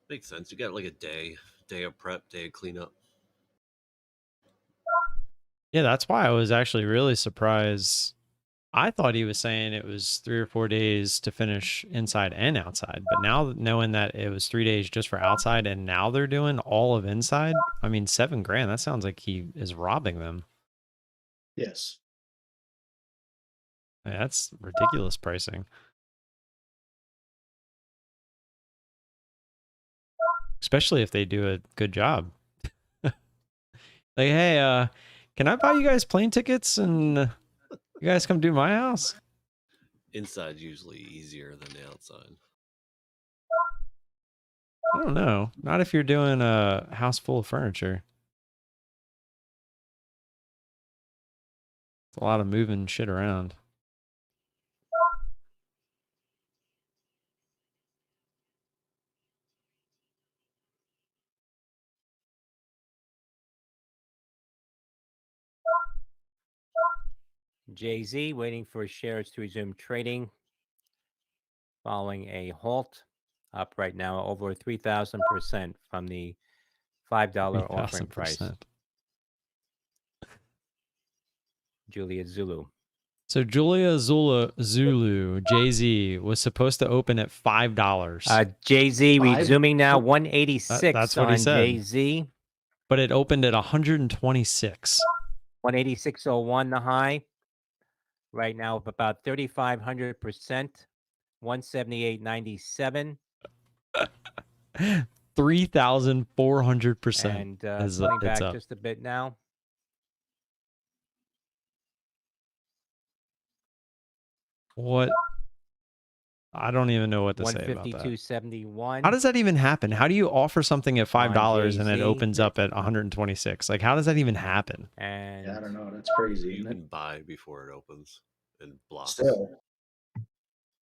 Makes sense. You got like a day of prep, day of cleanup. Yeah, that's why I was actually really surprised. I thought he was saying it was 3 or 4 days to finish inside and outside. But now knowing that it was 3 days just for outside and now they're doing all of inside, I mean, $7,000, that sounds like he is robbing them. Yes. Yeah, that's ridiculous pricing. Especially if they do a good job. Like, hey, can I buy you guys plane tickets and you guys come do my house? Inside's usually easier than the outside. I don't know. Not if you're doing a house full of furniture. It's a lot of moving shit around. Jay-Z waiting for shares to resume trading following a halt, up right now over 3,000% from the $5 offering price. 3,000%. Julia Zulu. So Julia Zulu, Jay-Z, was supposed to open at $5. Jay-Z Five? resuming now, 186 That's what he on said. Jay-Z. But it opened at 126. 186.01 the high. Right now up about 3,500%. 178.97. 3,400%. And pulling back just a bit now. What? I don't even know what to say about that. 152.71. How does that even happen? How do you offer something at $5 and it Jay-Z. opens up at 126? Like, how does that even happen? And Yeah, I don't know. That's crazy. You Isn't can it? buy before it opens and blocks. Still.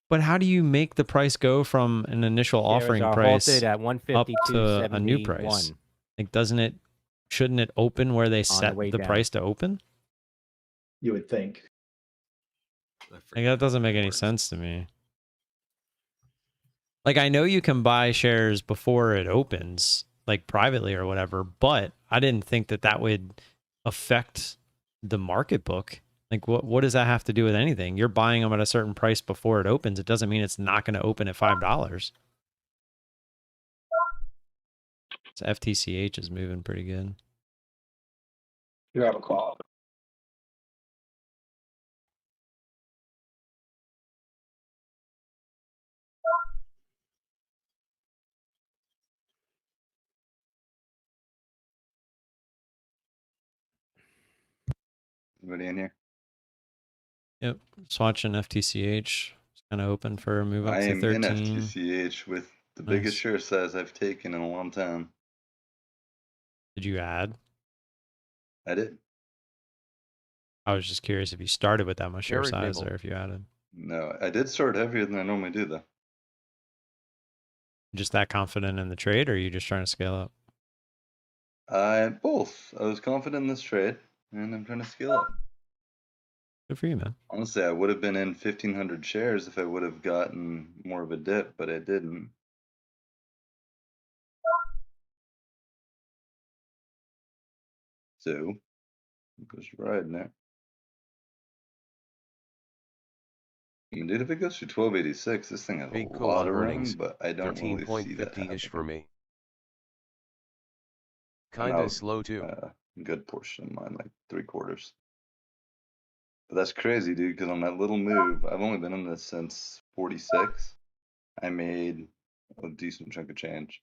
But how do you make the price go from an initial shares offering are price halted at up to a new price? 152.71 Like, shouldn't it open where they on set the way the down. price to open? You would think. Like, that doesn't make any sense to me. Like, I know you can buy shares before it opens, like privately or whatever, but I didn't think that that would affect the market book. Like, what does that have to do with anything? You're buying them at a certain price before it opens. It doesn't mean it's not going to open at $5. So FTCH is moving pretty good. You have a call. Anybody in here? Yep. Just watching FTCH. It's kind of open for a move up I to am 13. in FTCH with the biggest share size I've taken in a long time. Did you add? I did. I was just curious if you started with that much share Jared size Nibble. or if you added. No, I did start heavier than I normally do, though. Just that confident in the trade, or are you just trying to scale up? Both. I was confident in this trade, and I'm trying to scale up. Good for you, man. Honestly, I would have been in 1,500 shares if I would have gotten more of a dip, but I didn't. So, just riding it. I mean, dude, if it goes to 1286, this thing has Big a cool lot on of room, earnings. but I don't really see that 13.50-ish for happening. me. Kinda slow too. A good portion of mine, like 3/4. But that's crazy, dude, because on that little move, I've only been in this since 46. I made a decent chunk of change.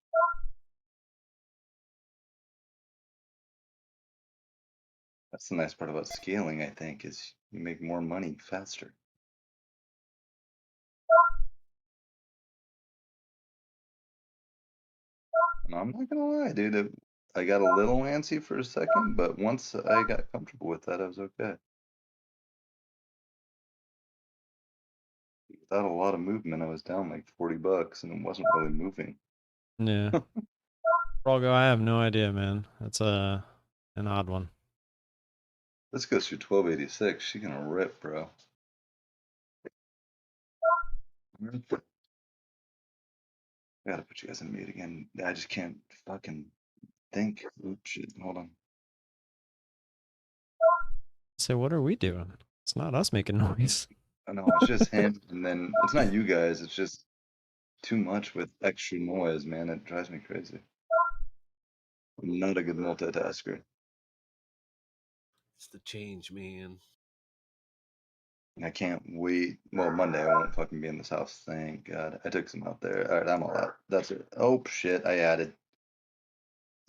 That's the nice part about scaling, I think, is you make more money faster. And I'm not gonna lie, dude, I got a little antsy for a second, but once I got comfortable with that, I was okay. Without a lot of movement, I was down like $40 and it wasn't really moving. Yeah. Froggo, I have no idea, man. That's an odd one. This goes through 1286. She's gonna rip, bro. I gotta put you guys in mute again. I just can't fucking think. Oops, shit. Hold on. So what are we doing? It's not us making noise. I know it's just him, and then it's not you guys. It's just too much with extra noise, man. It drives me crazy. I'm not a good multitasker. It's the change, man. And I can't wait. Well, Monday I won't fucking be in this house. Thank God. I took some out there. All right, I'm all out. That's it. Oh shit, I added.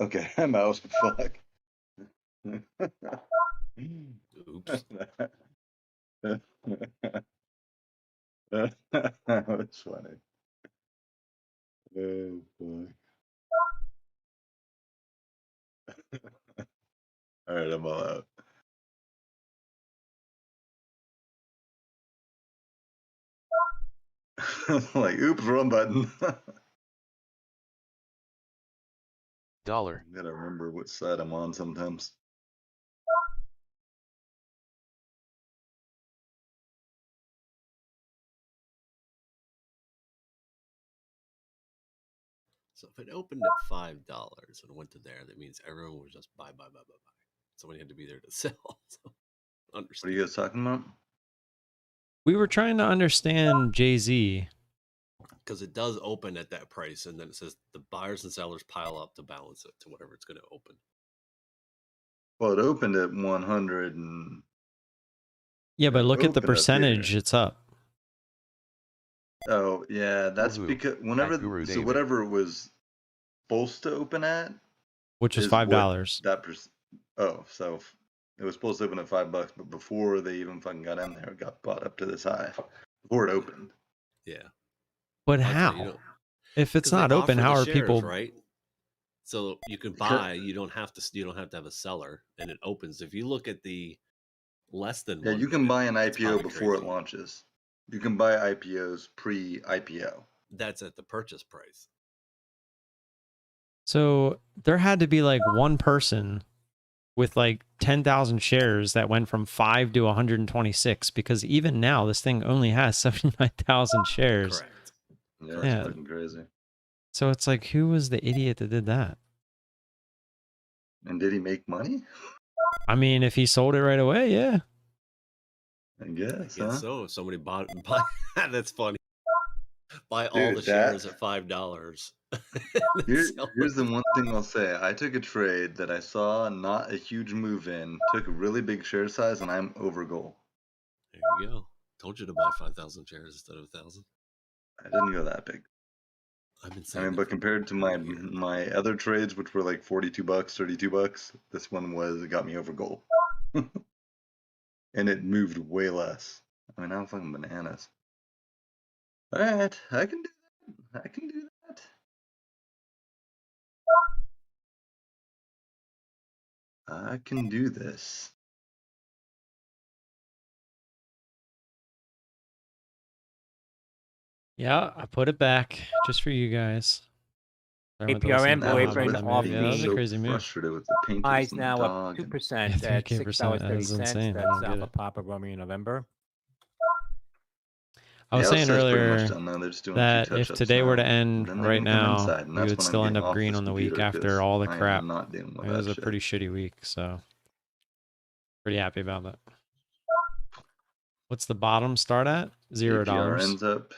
Okay, I'm out. Fuck. Oops. That's funny. Oh boy. All right, I'm all out. Like, oops, wrong button. Dollar. I gotta remember what side I'm on sometimes. So if it opened at $5 and went to there, that means everyone was just buy. Somebody had to be there to sell. So What are understand. you guys talking about? We were trying to understand Jay-Z. Because it does open at that price, and then it says the buyers and sellers pile up to balance it to whatever it's going to open. Well, it opened at 100 and Yeah, but it look at the opened up percentage. here. It's up. Oh yeah, that's Woohoo. because whenever Guru so David. whatever it was supposed to open at, Which was is what $5. that oh, so it was supposed to open at $5, but before they even fucking got in there, it got bought up to this high before it opened. Yeah. But I'll tell how? you, If it's 'cause they not open, offer how the are shares, people? right? So you can buy. You don't have to have a seller, and it opens. If you look at the less than Yeah, 1 you can minute, buy an it's IPO probably before it crazy. launches. You can buy IPOs pre-IPO. That's at the purchase price. So there had to be like one person with like 10,000 shares that went from 5 to 126, because even now this thing only has 79,000 shares. Correct. Yeah, Correct. it's Yeah. fucking crazy. So it's like, who was the idiot that did that? And did he make money? I mean, if he sold it right away, yeah. I guess, I guess huh? so. If somebody buy that's funny. Buy all Dude, the shares at $5. Here's the one thing I'll say. I took a trade that I saw not a huge move in, took a really big share size, and I'm over goal. There you go. Told you to buy 5,000 shares instead of 1,000. I didn't go that big. I've been I saying mean, that but for compared to over a year. my other trades, which were like $42, $32, this one it got me over goal. And it moved way less. I mean, I'm fucking bananas. All right, I can do that. I can do that. I can do this. Yeah, I put it back just for you guys. Sorry, I went to listen APRN to That Blue Bob was Apron about what that off move. made Yeah, that me was a the so crazy move. frustrated with the painters highs and the now up dog. 2% Yeah, at 3K percent. That is $6.30. insane. I That's don't get Alpha it. Papa Romeo November. I was The saying outside's pretty much earlier done now. They're just doing a few that if touch-ups today were to now. end Then they right can come now, inside, and we that's would when I'm still end getting up off green this on the week computer after because all the I crap. am not dealing with It that was a shit. pretty shitty week, so pretty happy about that. What's the bottom start at? $0. APR ends up.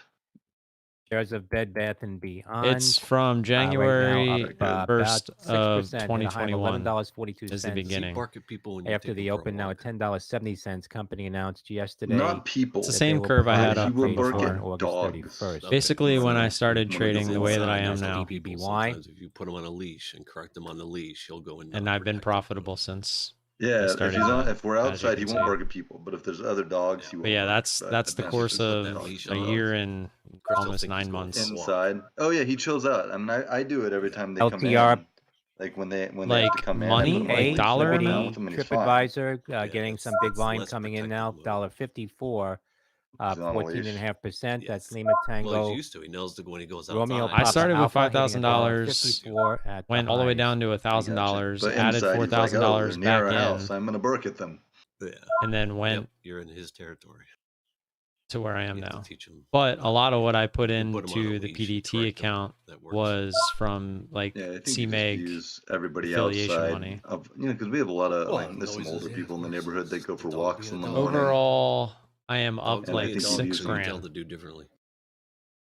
Shares of Bed Bath and Beyond. It's from right January now up, 1st about of 6% at a high of 2021 $11.42. is the beginning. Bark at people when you After take the them for a open, now walk. at $10.70. Company announced yesterday Not people. It's the that same they will curve I provide had an up He will update bark before. on at August dogs. 31st. Basically, when I So, started when it trading goes the way that I inside, am There's now, people IBBY. sometimes if you put them on a leash and correct them on the leash, he'll go and and not I've been protect them. profitable since I Yeah, if started. he's on, if we're as you outside, he can won't see. bark at people. But if there's other dogs, Yeah. he will. But yeah, bark. that's But the eventually course just put of that leash a on. year and Chris will almost think 9 he's going months. for a walk. inside. Oh yeah, he chills out. I mean, I do it every Yeah. time they come LTR. in. Like when they have Like to come in, I money, put him on a like leash, dollar and I hang out amount. with him, and he's fine. TripAdvisor getting some big that's volume less coming in protective now. mode. $1.54, He's on a leash. 14.5%. That's Yes. Lima Well, he's Tango. used to. He knows that when he goes Romeo outside. I Papa started with Alpha hitting $5,000, $1.54 at went the all the way highs. down to I gotcha. $1,000, But added inside, he's like, oh, they're $4,000 near back our house. in, I'm gonna bark at them. Yeah. and then went Yep, you're in his territory. to where I am You have to now. teach 'em But a lot of what I put You put 'em on a into the leash and PDT correct 'em. account That works. was from like Yeah, I think you just CMEG use everybody affiliation outside money. of, you know, because we have a lot of Well, like there's some noises, older yeah, people of in the course. neighborhood. They go It's for a dog walks being in a the dog. morning. Overall, I am Dog up can like be a dog, 6 so you can tell grand. to do differently.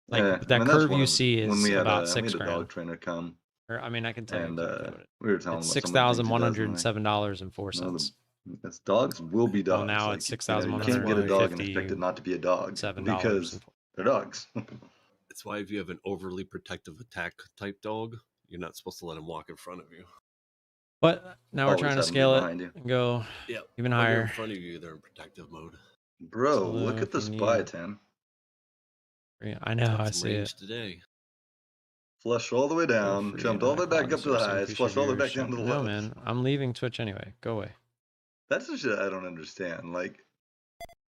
Like Yeah, that that's curve one you of see when is we had about we 6 had a grand. dog trainer come, Or, I mean, I can tell you and exactly what it. we were telling It's him about some of the things he does, and like, $6,107.04. because dogs will be dogs. Well, now like, it's you know, you can't get a dog and expect it $6,157 not to be a dog because they're dogs. It's why if you have an overly protective attack type dog, you're not supposed to let him walk in front of you. But now we're Always trying to have 'em be scale it behind you. and go Yeah, even when they're higher. in front of you, they're in protective mode. Bro, So look if at the you spy need- 10. I know, Got I some see range it. today. Flushed all the way Feel down, free jumped to all the way back icon up to the sourcing, highs, increase flushed your all the way back down viewership. to the No, lows. man, I'm leaving Twitch anyway. Go away. That's the shit I don't understand. Like,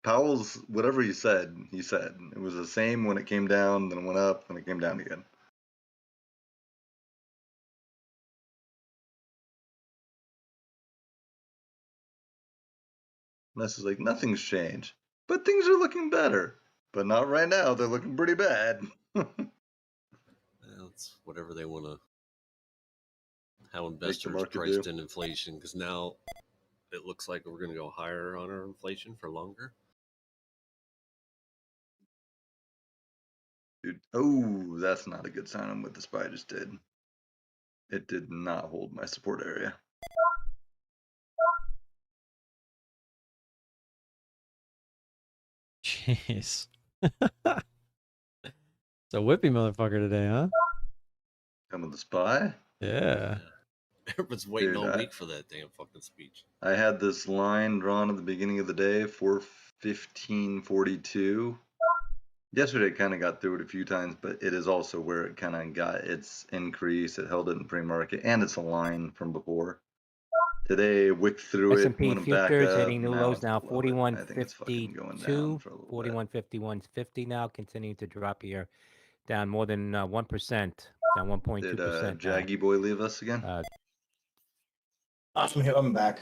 Powell's, whatever he said, it was the same when it came down, then it went up, then it came down again. And this is like, nothing's changed, but things are looking better. But not right now, they're looking pretty bad. Well, it's whatever they want to. How investors market priced do. in inflation, because now it looks like we're going to go higher on our inflation for longer. Dude, oh, that's not a good sign on what the SPY just did. It did not hold my support area. Jeez. It's a whippy motherfucker today, huh? Come with the SPY? Yeah. Everyone's waiting Dude, all week for that damn fucking speech. I had this line drawn at the beginning of the day, 415.42. Yesterday it kind of got through it a few times, but it is also where it kind of got its increase. It held it in pre-market, and it's a line from before. Today, wick through it, S&P went back futures up. hitting new lows it's now, below it. I think it's fucking going down 41.52, for a little bit. 41.51.50 now, continuing to drop here, down more than 1%, down 1.2%. Did Jaggy Boy leave us again? I'm back.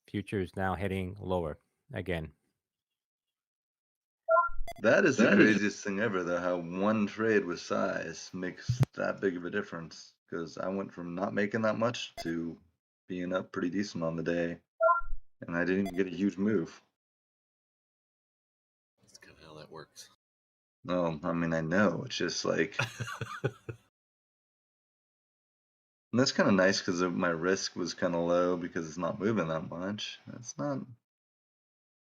Futures now heading lower again. That is the craziest thing ever, though, how one trade with size makes that big of a difference. Because I went from not making that much to being up pretty decent on the day, and I didn't even get a huge move. That's kind of how that works. No, I mean, I know. It's just like... And that's kind of nice because my risk was kind of low because it's not moving that much. That's not...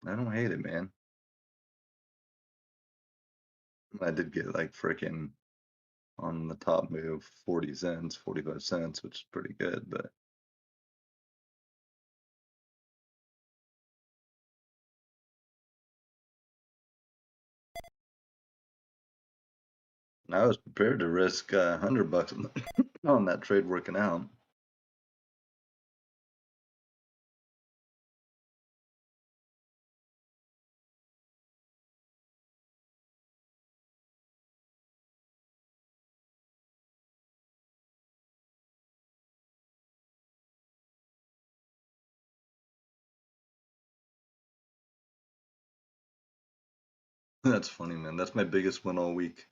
I don't hate it, man. I did get like freaking on the top move 40 cents, 45 cents, which is pretty good, but I was prepared to risk $100 on that trade working out. That's funny, man. That's my biggest win all week.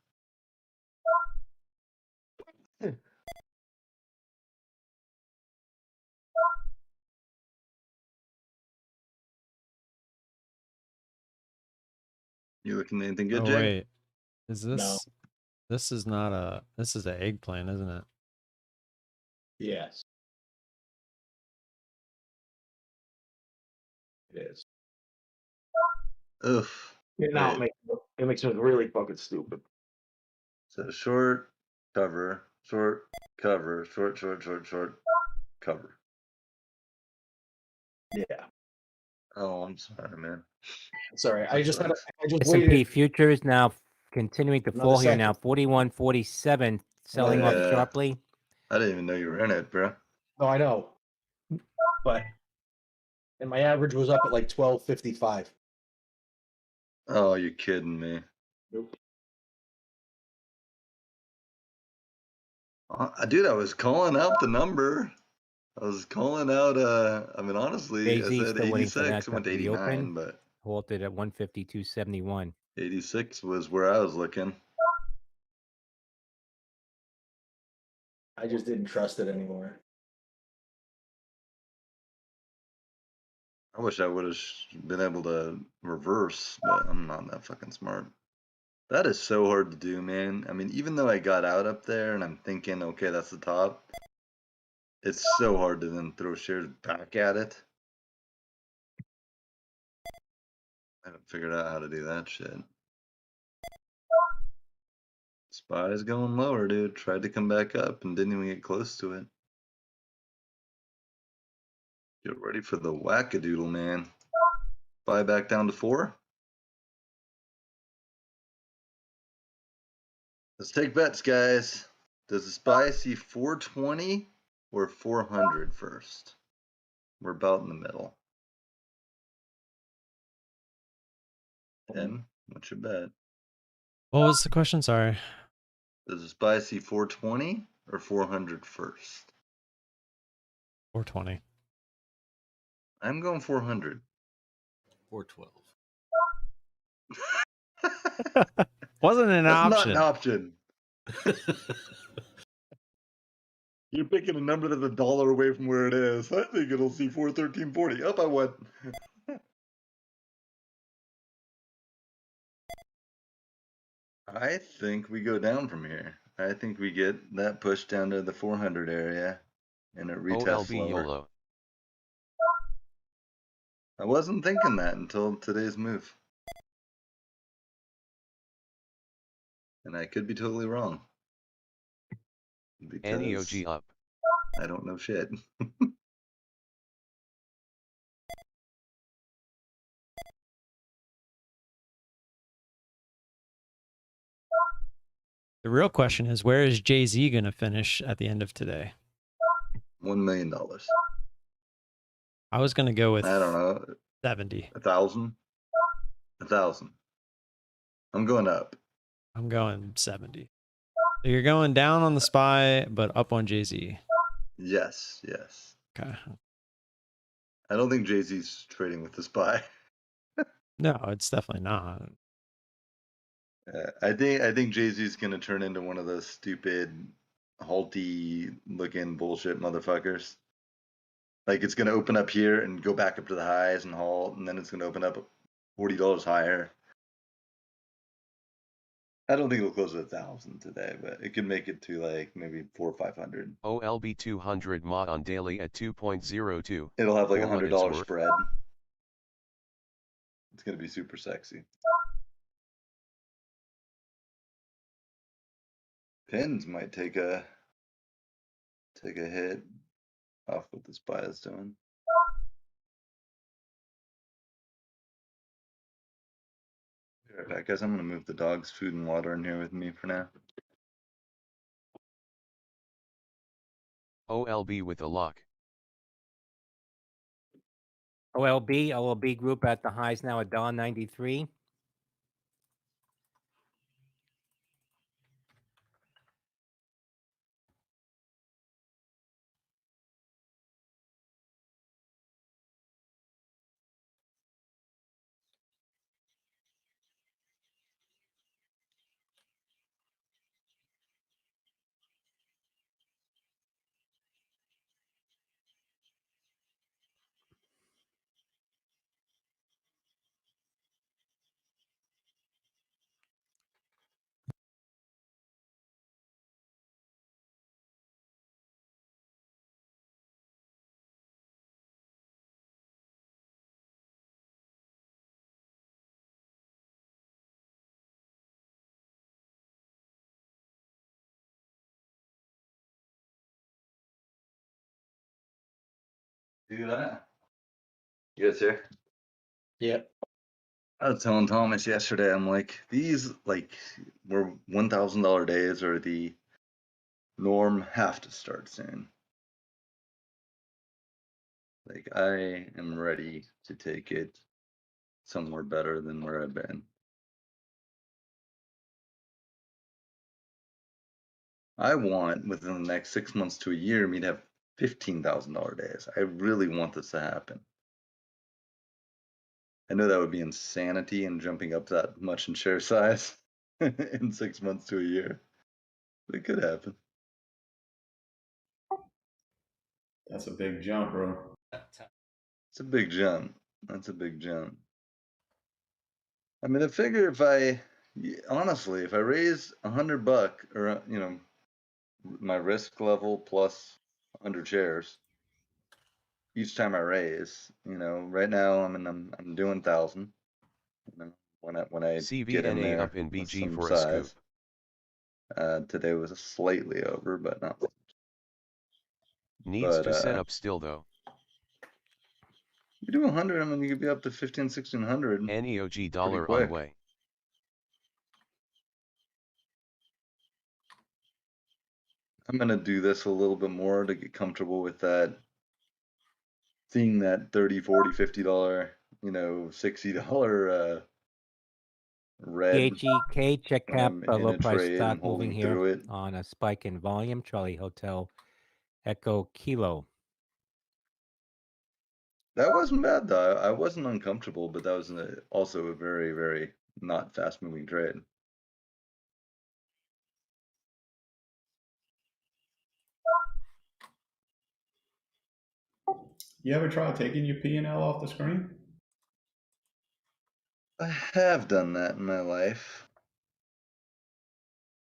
You looking at anything good, Oh Jay? wait, is this? No. This is not a. This is an eggplant, isn't it? Yes. It is. Ugh. Now Wait. it makes me really fucking stupid. So short, cover, short, cover, short, short, short, short, cover. Yeah. Oh, I'm sorry, man. Sorry, I just sucks. S&P waited. futures now continuing to Another fall here now, second. 41.47, selling off Yeah. sharply. I didn't even know you were in it, bro. No, I know. But and my average was up at like 12.55. Oh, you're kidding me. Nope. Dude, I was calling out the number. I was calling out, I mean, honestly, I AZ said still waiting for 86, that it went to to reopen. 89, but Halted at 152.71. 86 was where I was looking. I just didn't trust it anymore. I wish I would have been able to reverse, but I'm not that fucking smart. That is so hard to do, man. I mean, even though I got out up there and I'm thinking, okay, that's the top, it's so hard to then throw shares back at it. I haven't figured out how to do that shit. SPY's going lower, dude. Tried to come back up and didn't even get close to it. Get ready for the wackadoodle, man. Buy back down to 4. Let's take bets, guys. Does the SPY see 420 or 400 first? We're about in the middle. Tim, what's your bet? What was the question? Sorry. Does the SPY see 420 or 400 first? 420. I'm going 400. 412. Wasn't an That's option. not an option. You're picking a number that's $1 away from where it is. I think it'll see 413.40. Up I went. I think we go down from here. I think we get that pushed down to the 400 area and it retests OLB lower. YOLO. I wasn't thinking that until today's move. And I could be totally wrong. Because NEOG up. I don't know shit. The real question is, where is Jay-Z going to finish at the end of today? $1 million. I was going to go with I don't know. 70. 1,000? 1,000. I'm going up. I'm going 70. So you're going down on the SPY, but up on Jay-Z. Yes, yes. Okay. I don't think Jay-Z's trading with the SPY. No, it's definitely not. I think Jay-Z's gonna turn into one of those stupid, halty looking bullshit motherfuckers. Like it's gonna open up here and go back up to the highs and halt, and then it's gonna open up $40 higher. I don't think it'll close at 1,000 today, but it could make it to like maybe 400 or 500. OLB 200 MA on daily at 2.02. It'll have like Full money's $100 worth. spread. It's gonna be super sexy. Pins might take a hit off what the SPY is doing. Be right back, guys. I'm gonna move the dog's food and water in here with me for now. OLB with a lock. OLB group at the highs now at $1.93. Do that. You guys here? Yep. I was telling Thomas yesterday, I'm like, these like were $1,000 days or the norm have to start soon. Like I am ready to take it somewhere better than where I've been. I want within the next 6 months to a year me to have $15,000 days. I really want this to happen. I know that would be insanity and jumping up that much in share size in 6 months to a year. But it could happen. That's a big jump, bro. It's a big jump. That's a big jump. I mean, I figure honestly, if I raise $100 or, my risk level plus 100 shares each time I raise, right now I'm doing 1,000. When I get in CVNA there up in with BG some for a scoop. size. Today was slightly over, but not. Needs But to set up still though. you do 100, I mean, you could be up to 1,500, 1,600. NEOG dollar quick. on way. I'm gonna do this a little bit more to get comfortable with that. Seeing that $30, $40, $50, $60 red PHEK check when cap I'm a in low a price trade and stock moving holding here through it. on a spike in volume. Charlie Hotel Echo Kilo. That wasn't bad though. I wasn't uncomfortable, but that was also a very, very not fast moving trade. You ever try taking your P&L off the screen? I have done that in my life.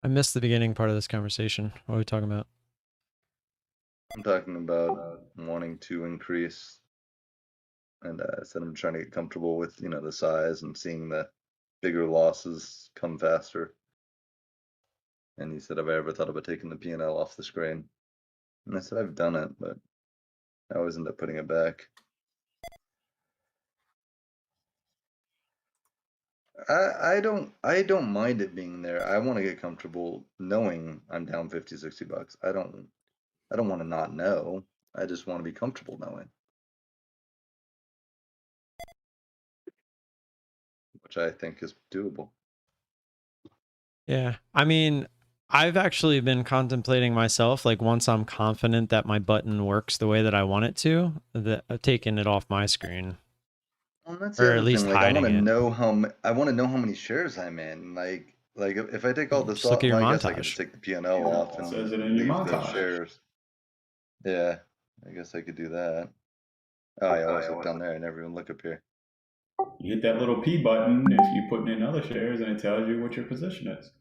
I missed the beginning part of this conversation. What are we talking about? I'm talking about wanting to increase, and I said I'm trying to get comfortable with the size and seeing the bigger losses come faster. And he said, "Have I ever thought about taking the P&L off the screen?" And I said, "I've done it, but I always end up putting it back." I don't mind it being there. I want to get comfortable knowing I'm down 50, $60. I don't want to not know. I just want to be comfortable knowing. Which I think is doable. Yeah. I mean, I've actually been contemplating myself, like once I'm confident that my button works the way that I want it to, that taking it off my screen. Well, that's Or the at other least thing. Like, hiding it. I want to know how many shares I'm in. Like if I take all this Just look off, at your well, I guess I could montage. just take the P&L off It and says it in your leave those montage. shares. Yeah, I guess I could do that. Oh, yeah, let's look down there. I never even look up here. You hit that little P button if you're putting in other shares, and it tells you what your position is.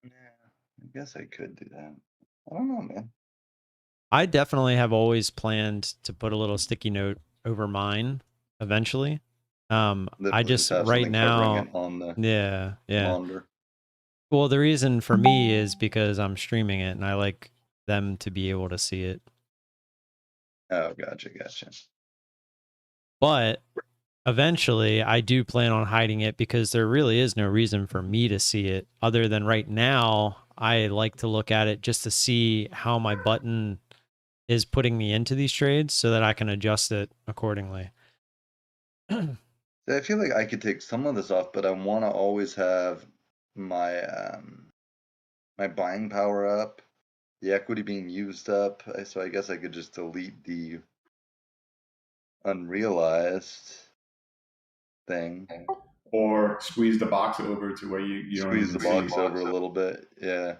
Yeah, I guess I could do that. I don't know, man. I definitely have always planned to put a little sticky note over mine eventually. I Literally just have right something covering now, it on the yeah. monitor. Well, the reason for me is because I'm streaming it and I like them to be able to see it. Oh, gotcha. But eventually, I do plan on hiding it because there really is no reason for me to see it other than right now. I like to look at it just to see how my button is putting me into these trades so that I can adjust it accordingly. I feel like I could take some of this off, but I want to always have my my buying power up, the equity being used up. So I guess I could just delete the unrealized thing. Or squeeze the box over to where you don't Squeeze even the see box over a little bit. Yeah.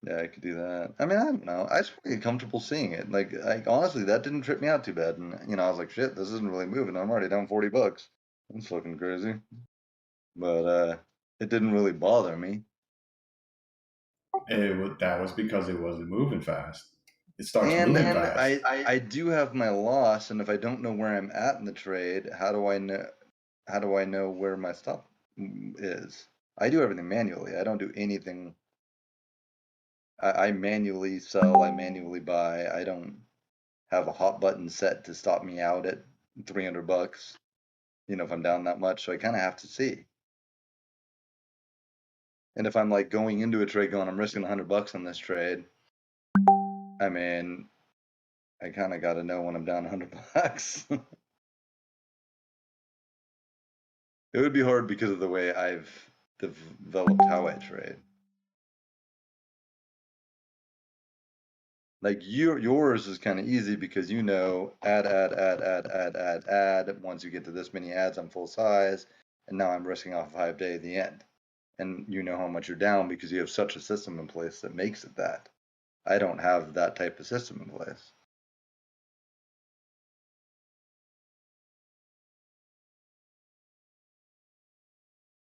Yeah, I could do that. I mean, I don't know. I just want to get comfortable seeing it. Like honestly, that didn't trip me out too bad. And I was like, shit, this isn't really moving. I'm already down $40. That's fucking crazy. But it didn't really bother me. That was because it wasn't moving fast. It starts And moving fast. I do have my loss, and if I don't know where I'm at in the trade, how do I know where my stop is? I do everything manually. I don't do anything. I manually sell, I manually buy. I don't have a hot button set to stop me out at $300, if I'm down that much. So I kind of have to see. And if I'm like going into a trade going, I'm risking $100 on this trade, I mean, I kind of got to know when I'm down $100. It would be hard because of the way I've developed how I trade. Like yours is kind of easy because you know add. Once you get to this many ads, I'm full size, and now I'm risking off a 5-day at the end. And you know how much you're down because you have such a system in place that makes it that. I don't have that type of system in place.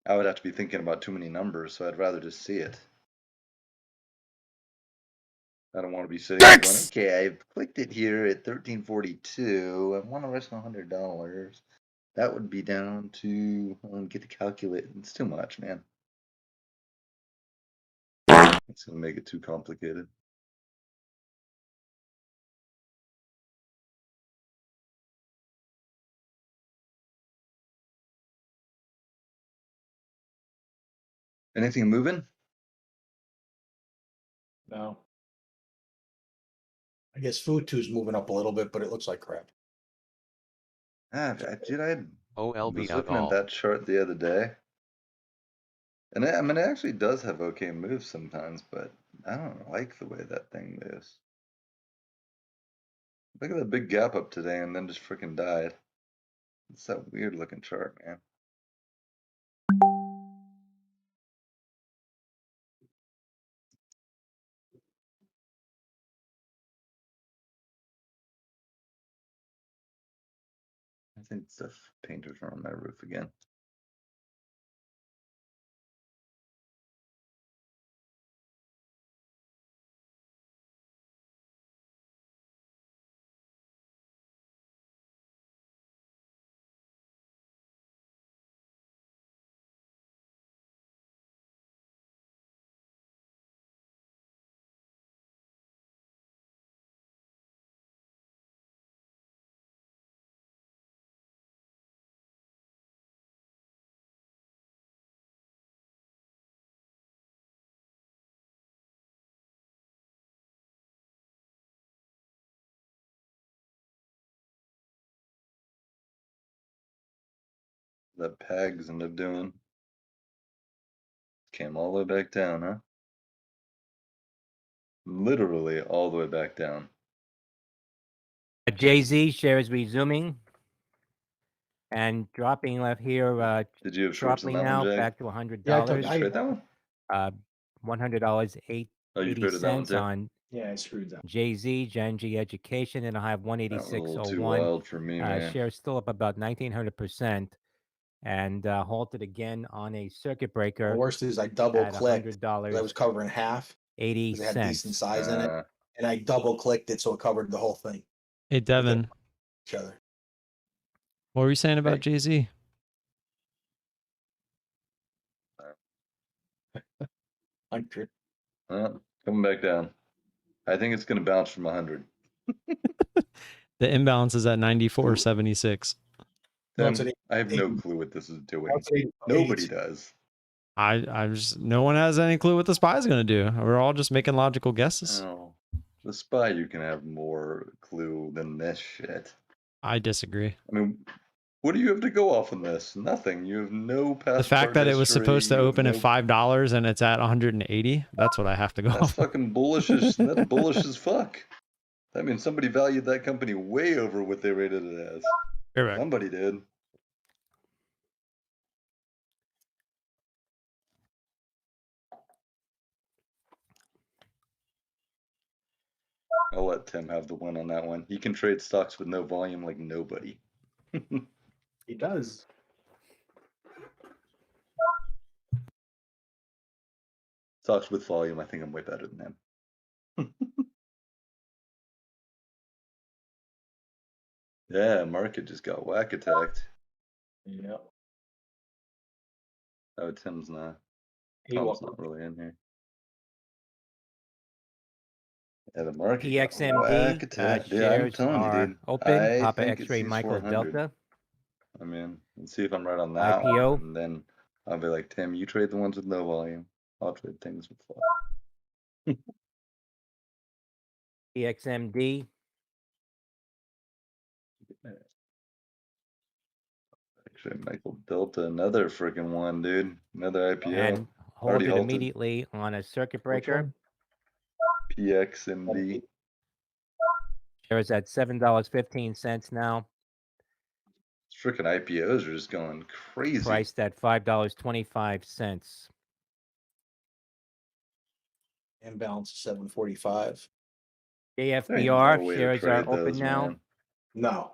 I would have to be thinking about too many numbers, so I'd rather just see it. I don't want to be sitting there going, okay, I've clicked it here at 1342. I want to risk $100. That would be down to, get to calculate. It's too much, man. It's going to make it too complicated. Anything moving? No. I guess food two's moving up a little bit, but it looks like crap. Dude, I OLB was out looking at all. that chart the other day. And I mean, it actually does have okay moves sometimes, but I don't like the way that thing moves. Look at that big gap up today and then just freaking died. It's that weird looking chart, man. I think the painters are on my roof again. That Pags ended up doing. Came all the way back down, huh? Literally all the way back down. Jay-Z shares resuming and dropping left here Did you have shorts on sharply that now, one, Jake? back to $100. Yeah, Did you trade that one? $100, Oh, you traded that one too? on Yeah, I screwed that. Jay-Z, Gen-G Education, and I have That was a little too 186.01. wild for me, man. Shares still up about 1,900%, and halted again on a circuit The breaker worst is I double at clicked. I was $100, covering half 80 because it had decent cents. size in it, and I double clicked it so it covered the whole thing. Hey, Devin, Each other. what were you saying about Hey. Jay-Z? Coming back down. I think it's going to bounce from 100. The imbalance is at 94.76. Tim, I have no clue what this is doing. Nobody does. I just, no one has any clue what the spy is going to do. We're all just making logical guesses. Oh, the spy, you can have more clue than this shit. I disagree. I mean, what do you have to go off on this? Nothing. You have no past. The fact that it was supposed to open at $5 and it's at 180, that's what I have to go That's off. fucking bullish as, that's bullish as fuck. That means somebody valued that company way over what they rated it as. Correct. Somebody did. I'll let Tim have the win on that one. He can trade stocks with no volume like nobody. He does. Stocks with volume, I think I'm way better than him. Yeah, market just got whack attacked. Yep. Oh, Tim's not. He Tom's walked. not really in here. Yeah, the market got PXMD whack attacked. Yeah, I'm shares telling you, are dude. open. I Papa think it X-ray sees Michael 400. Delta. I mean, let's see if I'm right on that IPO. one. And then I'll be like, Tim, you trade the ones with no volume. I'll trade things with volume. PXMD. Actually, Michael Delta, another freaking one, dude. Another IPO. And Already halted halted. immediately on a circuit breaker. PXMD. Shares at $7.15 now. Freaking IPOs are just going crazy. Priced at $5.25. Imbalance 745. There ain't AFBR no way to shares are trade open those, now. man. No.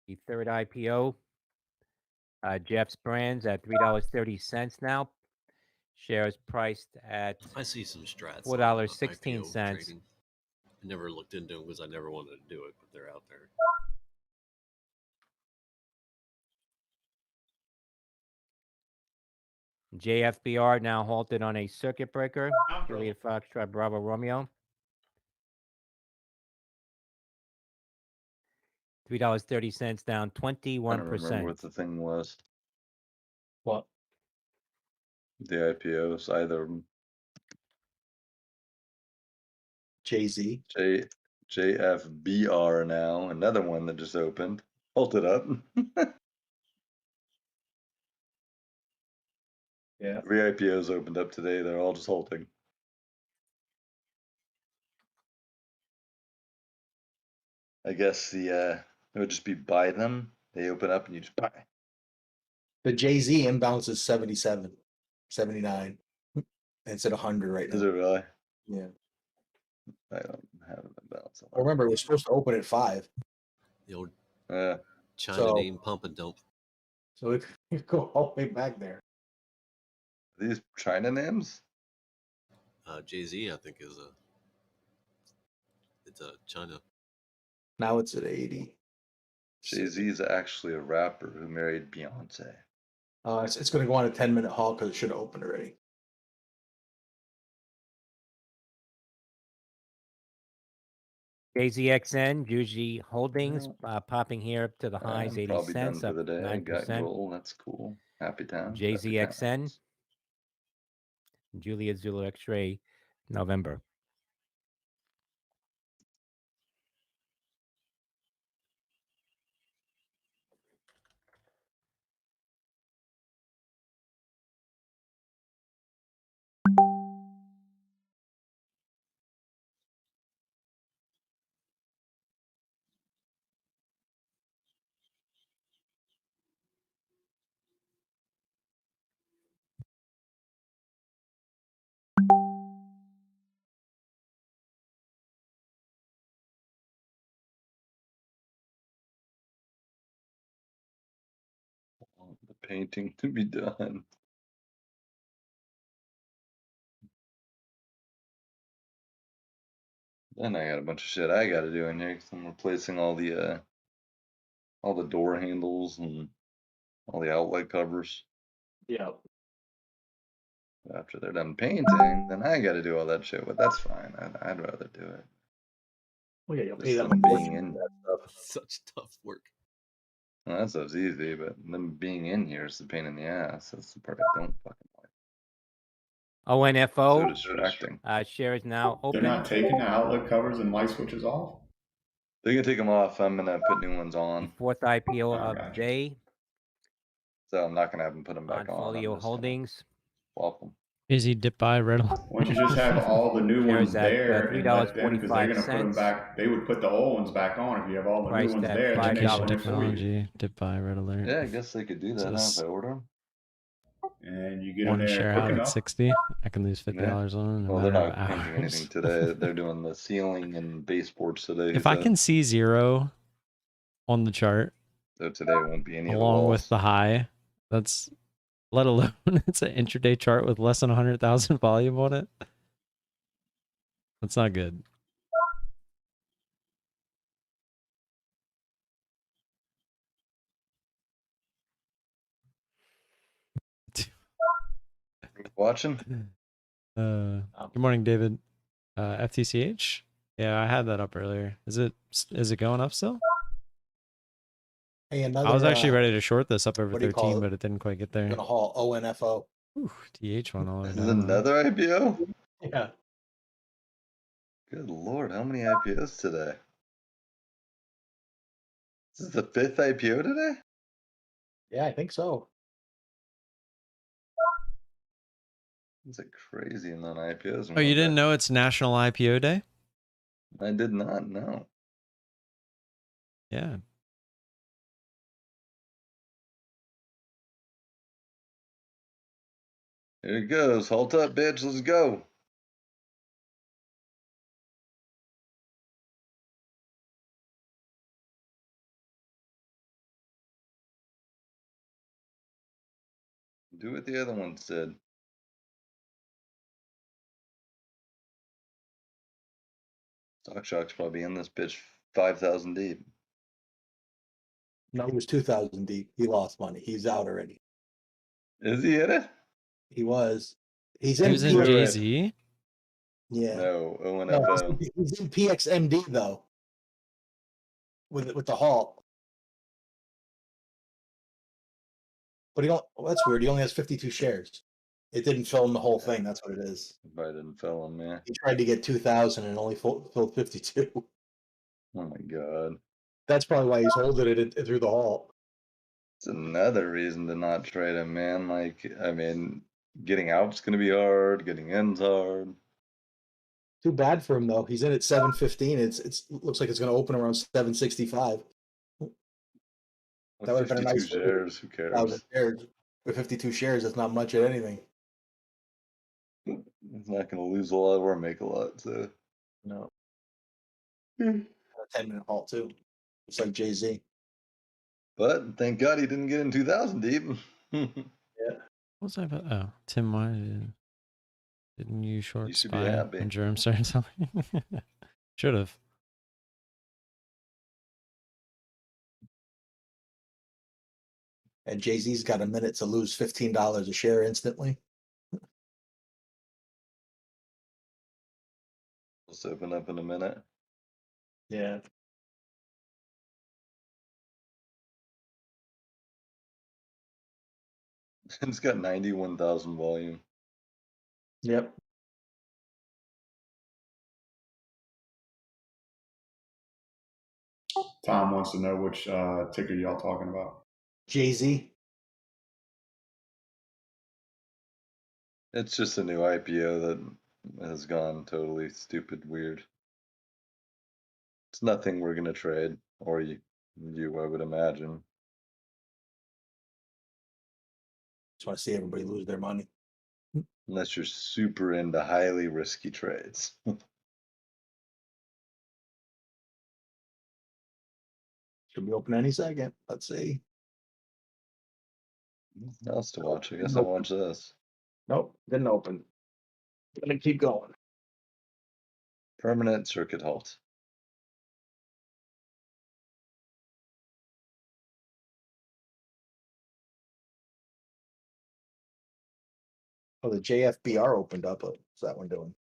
The third IPO, Jeff's Brands at $3.30 now. Shares priced at I see some strats. $4.16. trading. I never looked into them because I never wanted to do it, but they're out there. JFBR now halted on a circuit breaker. Juliet Foxtrot Bravo Romeo. $3.30 down I don't remember 21%. what the thing was. What? The IPOs, either of them. Jay-Z. JFBR now, another one that just opened. Hold it up. Yeah. 3 IPOs opened up today. They're all just holding. I guess it would just be buy them. They open up and you just buy. The Jay-Z imbalance is 77, 79. It's at 100 right Is now. it really? Yeah. I don't have an imbalance. I remember it was supposed to open at 5. The old Yeah. China name pump and dump. So it could go all the way back there. Are these China names? Jay-Z, I think, it's a China. Now it's at 80. Jay-Z is actually a rapper who married Beyonce. It's going to go on a 10-minute haul because it should have opened already. JZXN, Juji Holdings, popping here up to the highs, I'm 80 probably done cents, for up the day. I got 9%. gold. That's cool. Happy time. JZXN, Juliet Zulu X-Ray, November. The painting to be done. Then I got a bunch of shit I got to do in here because I'm replacing all the door handles and all the outlet covers. Yeah. After they're done painting, then I got to do all that shit. But that's fine. I'd rather do it. Well, yeah, you'll pay Just them them a being fortune in. for that stuff. Such tough work. Well, that stuff's easy, but them being in here is the pain in the ass. That's the part I don't fucking like. ONFO, So distracting. shares now They're open. not taking the outlet covers and light switches off. They're gonna take them off. I'm gonna put new ones The on. fourth IPO Oh, of gotcha. the day So I'm not gonna have them put them on back on. Folio I'm just gonna Holdings. swap them. Easy dip buy riddle. Why don't you just have all the new ones Shares at, there and let them, because they're going to put them $3.45. back. They would put the old ones back on if you have all the Priced new ones at there. Then they Education print it for you. technology, dip buy red alert. Yeah, I guess they could do that huh, if I order them. And you get them One there share quick out at enough. 60. I can lose $50 on it in a Well, they're matter not of painting anything hours. today. They're doing the ceiling and baseboards today. If I can see 0 on the chart, So today won't be any of the along walls. with the high, that's, let alone it's an intraday chart with less than 100,000 volume on it. That's not good. Watching? Good morning, David. FTCH? Yeah, I had that up earlier. Is it going up still? Hey, another. I was actually ready to short this up over what do you call 13, it? but it didn't quite get there. Going to haul ONFO. Ooh, TH one all the way This is down. another IPO? Yeah. Good lord, how many IPOs today? This is the 5th IPO today? Yeah, I think so. It's like crazy in that IPOs. Oh, you didn't know it's National IPO Day? I did not know. Yeah. Here it goes. Halt up, bitch. Let's go. Do what the other one said. Stock Shock's probably in this bitch 5,000 deep. No, he was 2,000 deep. He lost money. He's out already. Is he in it? He was. He's He in. was in Wait, wait. JZ. Yeah. No, No, ONFO. he's in PXMD though. With the halt. But he don't. Well, that's weird. He only has 52 shares. It didn't fill him the whole thing. That's what it is. Probably didn't fill him, yeah. He tried to get 2,000 and only filled 52. Oh my god. That's probably why he's holding it through the halt. It's another reason to not trade him, man. Like, I mean, getting out's gonna be hard, getting in's hard. Too bad for him though. He's in at 715. It's looks like it's going to open around 765. With That would have been a 52 nice shares, who 1,000 cares? shares. With 52 shares, that's not much at anything. He's not gonna lose a lot or make a lot, so. No. A 10-minute halt too. It's like Jay-Z. But thank God he didn't get in 2,000 deep. Yeah. What was I about? Oh, Tim White. Didn't you short You should be spy happy. when Jerome started selling? Should have. And Jay-Z's got a minute to lose $15 a share instantly. Let's open up in a minute. Yeah. It's got 91,000 volume. Yep. Tom wants to know which ticker y'all talking about. Jay-Z. It's just a new IPO that has gone totally stupid weird. It's nothing we're gonna trade, or you I would imagine. Just want to see everybody lose their money. Unless you're super into highly risky trades. Should be open any second. Let's see. Nothing else to watch. I guess I'll watch this. Nope, didn't open. Gonna keep going. Permanent circuit halt. Oh, the JFBR opened up. What's that one doing?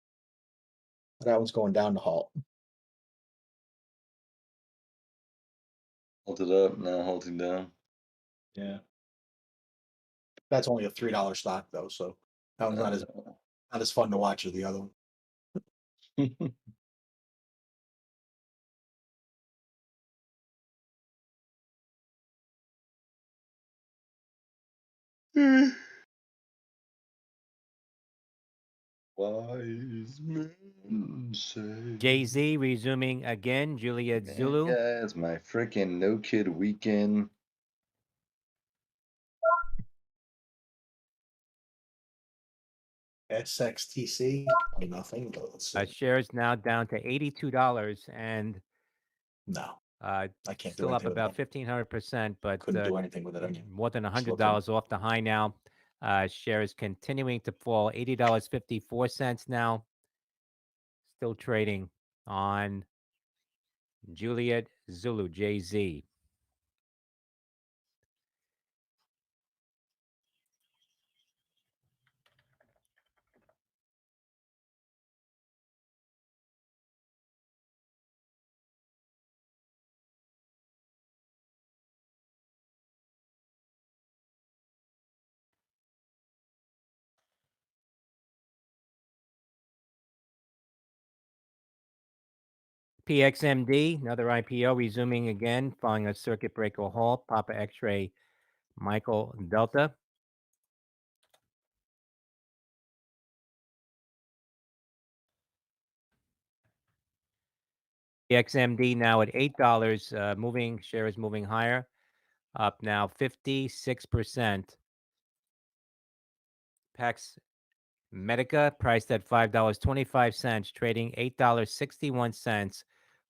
That one's going down to halt. Halted up, now halting down. Yeah. That's only a $3 stock though, so that one's not as fun to watch as the other one. Wise men say. Jay-Z resuming again. Juliet Zulu. Guys, my freaking no kid weekend. SXTC, nothing. But let's see. Shares now down to $82, and No, I can't do still up anything with about that. 1,500%, but Couldn't do anything with it. I mean, more than just $100 off the high now. Shares continuing to fall. $80.54 now. Still trading on Juliet Zulu, JZ. PXMD, another IPO resuming again following a circuit breaker halt. Papa X-ray Michael Delta. PXMD now at $8. Share is moving higher, up now 56%. Pax Medica priced at $5.25, trading $8.61,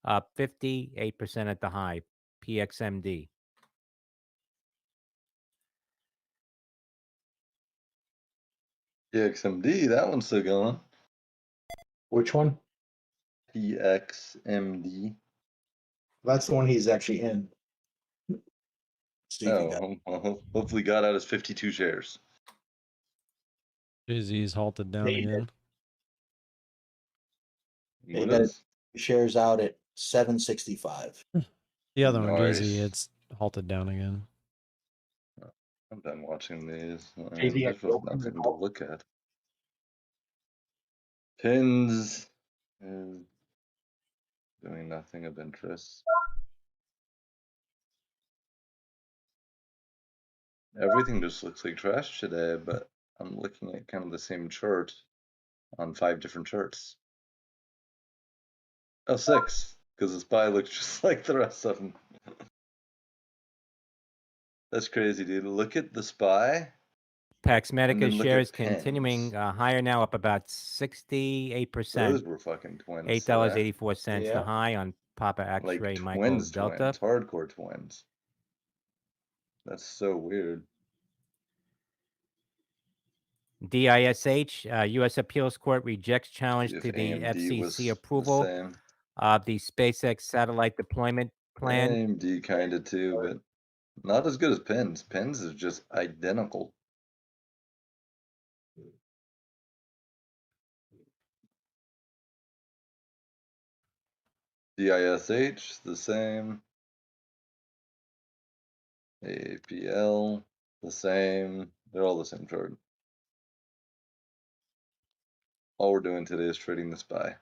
up 58% at the high. PXMD. PXMD, that one's still going. Which one? PXMD. That's the one he's actually in. See if he got. Oh, well, hopefully got out his 52 shares. Jay-Z's halted down He did. again. He What got is? shares out at 765. The other one, Jay-Z, Nice. it's halted down again. I'm done watching these. Jay-Z There's actually opened nothing the to call. look at. Pins is doing nothing of interest. Everything just looks like trash today, but I'm looking at kind of the same chart on 5 different charts. Oh, 6, because the SPY looks just like the rest of them. That's crazy, dude. Look at the SPY. Pax And Medica then look at shares Pens. continuing higher now, up about 68%. Those were fucking twins. $8.84 Yeah. the high on Papa X-Ray Like Michael twins, Delta. hardcore twins. That's so weird. DISH, U.S. Appeals Court rejects challenge See if to the AMD was FCC the approval same. of the SpaceX satellite deployment plan. AMD kind of too, but not as good as Pens. Pens is just identical. DISH, the same. APL, the same. They're all the same chart. All we're doing today is trading the SPY.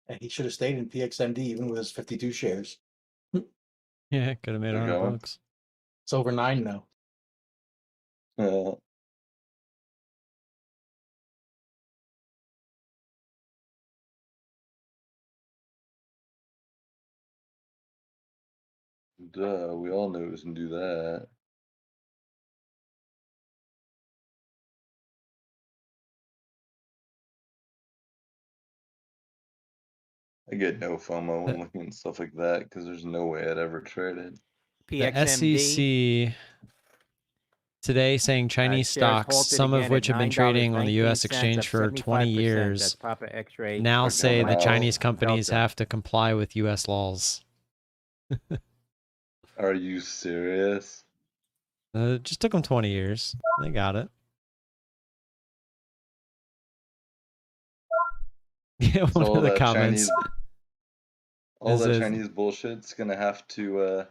And he should have stayed in PXMD even with his 52 shares. Yeah, could have made They're going. $100. It's over 9 now. Duh, we all knew it was gonna do that. I get no FOMO when looking at stuff like that because there's no way I'd ever trade it. The PXMD. SEC today saying Chinese Shares stocks, halted some of again which at have been trading on the U.S. $9.19, exchange up for 20 75%. years, That's Papa X-Ray. now Fucking say the hell. Chinese companies Delta. have to comply with U.S. laws. Are you serious? It just took them 20 years. They got it. Yeah, So one all of the that comments. Chinese bullshit's gonna have to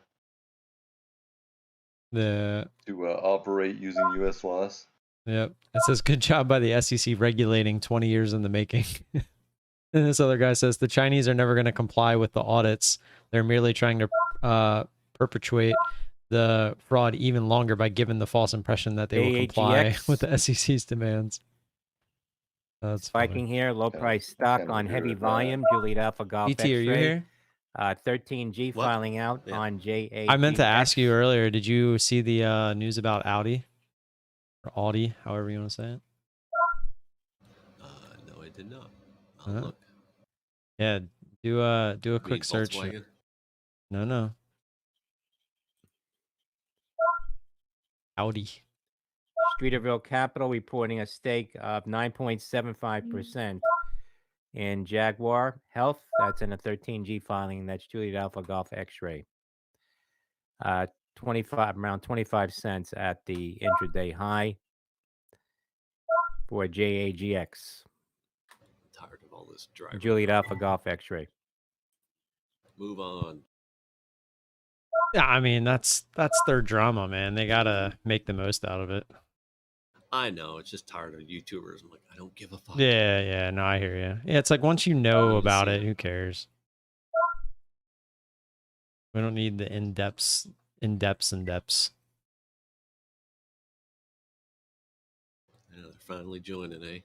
operate using U.S. laws. Yep. It says, good job by the SEC regulating 20 years in the making. And this other guy says, the Chinese are never going to comply with the audits. They're merely trying to perpetuate the fraud even longer by giving the false impression that they will comply AAGX. with the SEC's demands. That's Spiking funny. here, low Okay, price I stock kinda on agree heavy with that. volume. Juliet Alpha Golf BT, are you X-ray. here? 13G What? filing out Yeah. on JAGX. I meant to ask you earlier, did you see the news about Audi? Or Audi, however you want to say it? No, I did not. I'll look. Yeah, do a You quick mean search. Volkswagen? No. Audi. Streeterville Capital reporting a stake of 9.75% in Jaguar Health. That's in a 13G filing. That's Juliet Alpha Golf X-ray. Around 25 cents at the intraday high for JAGX. Tired of all this driver. Juliet Alpha Golf X-ray. Move on. Yeah, I mean that's their drama, man. They gotta make the most out of it. I know. It's just tired of YouTubers. I'm like, I don't give a fuck. Yeah. No, I hear you. Yeah, it's like once you know about it, who cares? We don't need the in depths and depths. Yeah, they're finally joining, eh?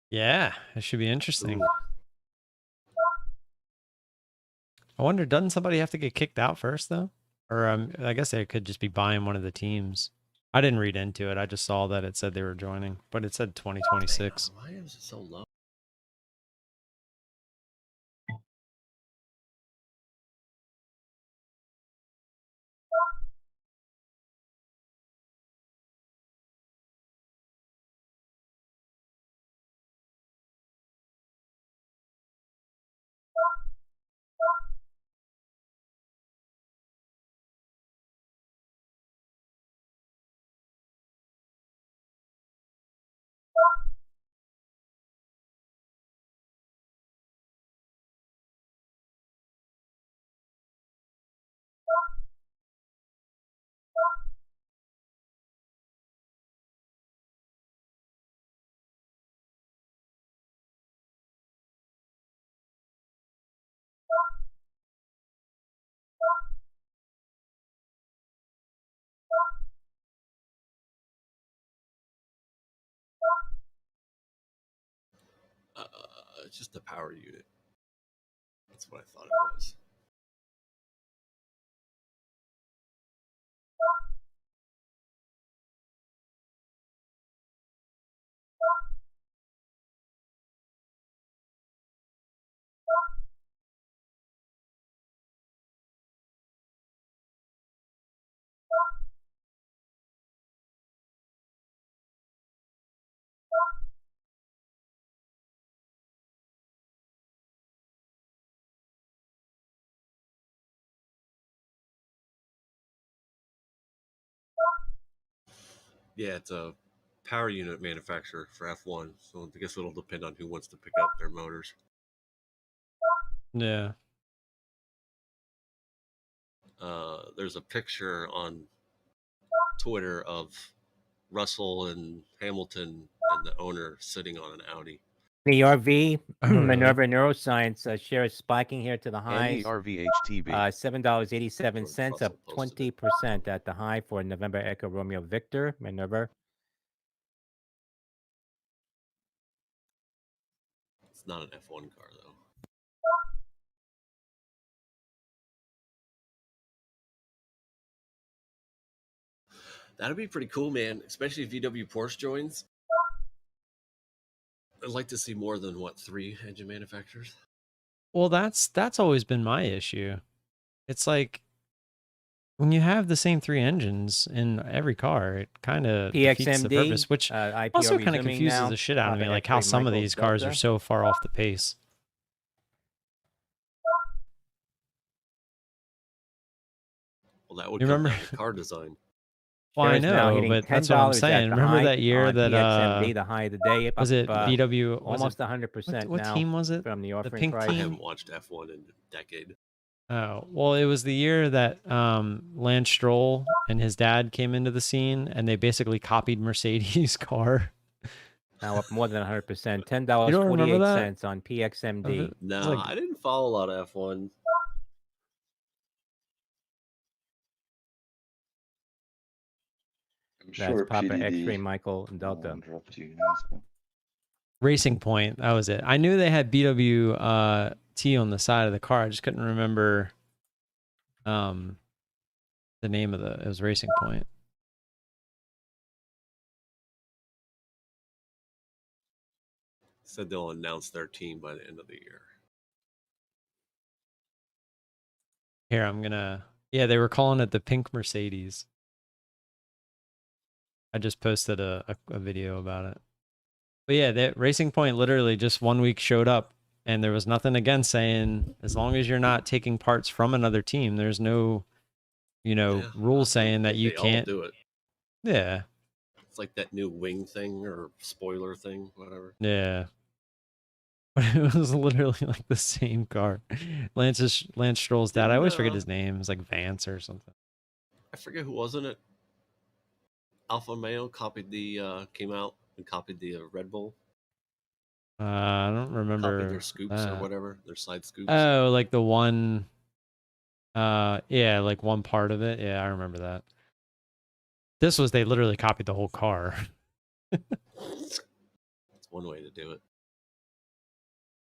Yeah, it should be interesting. Ooh. I wonder, doesn't somebody have to get kicked out first though? Or I guess they could just be buying one of the teams. I didn't read into it. I just saw that it said they were joining, but it said 2026. Why is it so low? It's just the power unit. That's what I thought it was. Yeah, it's a power unit manufacturer for F1, so I guess it'll depend on who wants to pick up their motors. Yeah. There's a picture on Twitter of Russell and Hamilton and the owner sitting on an Audi. The RV, Oh, really? Minerva Neuroscience shares spiking here to the highs. NERVHTB. $7.87, up Russell posted it. 20% at the high for November Echo Romeo Victor, Minerva. It's not an F1 car, though. That'd be pretty cool, man, especially if VW Porsche joins. I'd like to see more than, what, 3 engine manufacturers? Well, that's always been my issue. It's like when you have the same 3 engines in every car, it kind of defeats the purpose, PXMD, which IPO also kind of resuming confuses now. the shit out of me, Papa like how X-ray some of Michael these cars are Delta. so far off the pace. Well, that would You come remember? down to car design. Well, I Shares now know, hitting but that's what I'm $10 at saying. the Remember high that year on that PXMD, the high of the day, was it up, VW? Was almost it 100% what now team was it? from the The offering pink price. I team? haven't watched F1 in a decade. Oh, well, it was the year that Lance Stroll and his dad came into the scene, and they basically copied Mercedes' car. Now up more than 100%. You don't remember that? $10.48 on PXMD. No, like- I didn't follow a lot of F1. I'm That's sure Papa PDD X-ray Michael Delta. interrupt you guys. Racing Point, that was it. I knew they had BW T on the side of the car. I just couldn't remember the name of it was Racing Point. Said they'll announce their team by the end of the year. Here, I'm gonna. Yeah, they were calling it the Pink Mercedes. I just posted a video about it. But yeah, that Racing Point literally just 1 week showed up, and there was nothing again saying as long as you're not taking parts from another team, there's no, rule saying that you they can't all do it. Yeah, It's like that new wing thing or spoiler thing, whatever. yeah. It was literally like the same car. Lance Stroll's dad. I always forget his name. It's like Vance or something. I forget who wasn't it. Alfa Romeo copied the came out and copied the Red Bull. I don't Copy remember their scoops or that. whatever, their side scoops. Oh, like the one. Yeah, like one part of it. Yeah, I remember that. This was they literally copied the whole car. That's one way to do it.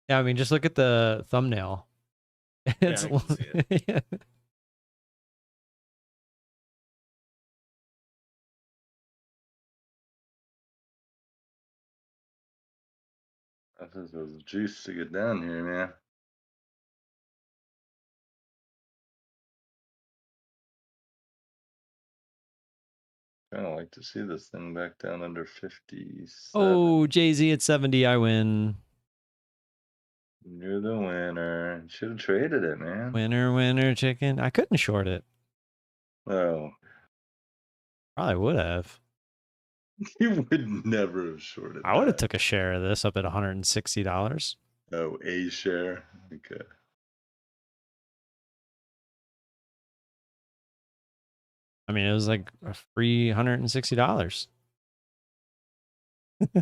Yeah, I mean, just look at the thumbnail. It's I can see it. yeah. This is juice to get down here, man. Kind of like to see this thing back down under 57. Oh, Jay-Z at 70, I win. You're the winner. Should have traded it, man. Winner, winner, chicken. I couldn't short it. Oh, Probably would have. you would never have shorted I would have that. took a share of this up at $160. Oh, a share. Okay. I mean, it was like a free $160. Yeah.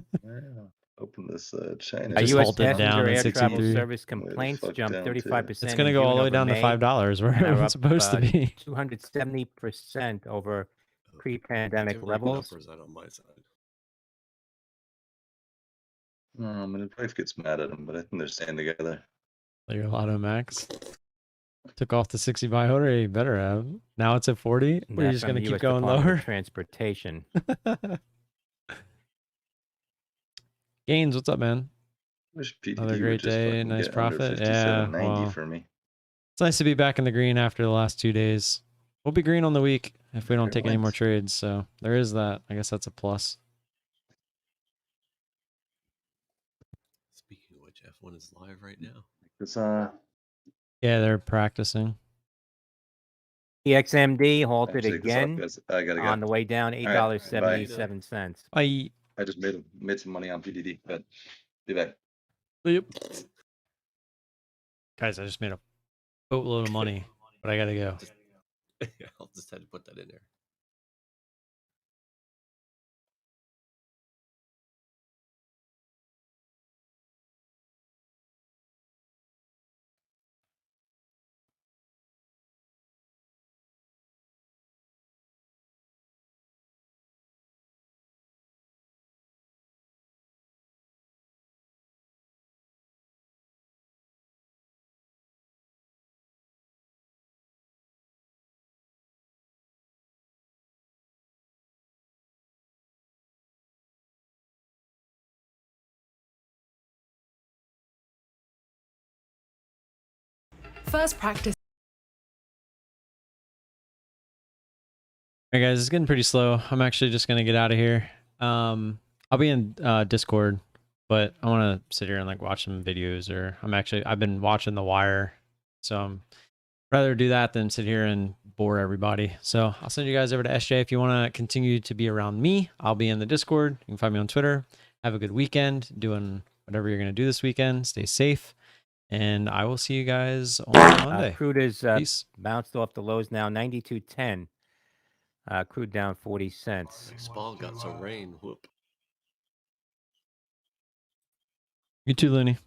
Open this China. Just U.S. halted down passenger at air travel 63. service Way the complaints fuck jumped down to. 35%. It's going to go all the way down to $5 where and are it's up, supposed to be. 270% over pre-pandemic Give me levels. numbers out on my side. I mean, the wife gets mad at them, but I think they're staying together. Your Lotto Max took off the 60 buy order. You better have. Now it's at 40. We're just going to keep going lower. Transportation. Gains, what's up, man? Wish PDD Another would great just day. fucking Nice get under profit. Yeah, 57.90 well, for me. it's nice to be back in the green after the last 2 days. We'll be green on the week if we don't take any more trades. So there is that. I guess that's a plus. Speaking of which, F1 is live right now. It's Yeah, they're practicing. EXMD halted actually, again I gotta go. on the way down, $8.77. Bye. I just made some money on PDD, but be back. Yep. Guys, I just made a boatload of money, but I gotta go. I'll just had to put that in there. First practice. All right, guys, it's getting pretty slow. I'm actually just gonna get out of here. I'll be in Discord, but I want to sit here and like watch some videos. Or I've been watching The Wire, so I'm rather do that than sit here and bore everybody. So I'll send you guys over to SJ if you want to continue to be around me. I'll be in the Discord. You can find me on Twitter. Have a good weekend, doing whatever you're gonna do this weekend. Stay safe, and I will see you guys on Monday. Crude is Peace. bounced off the lows now, 92.10. Crude down 40 cents. Spall got some rain. Whoop. You too, Looney.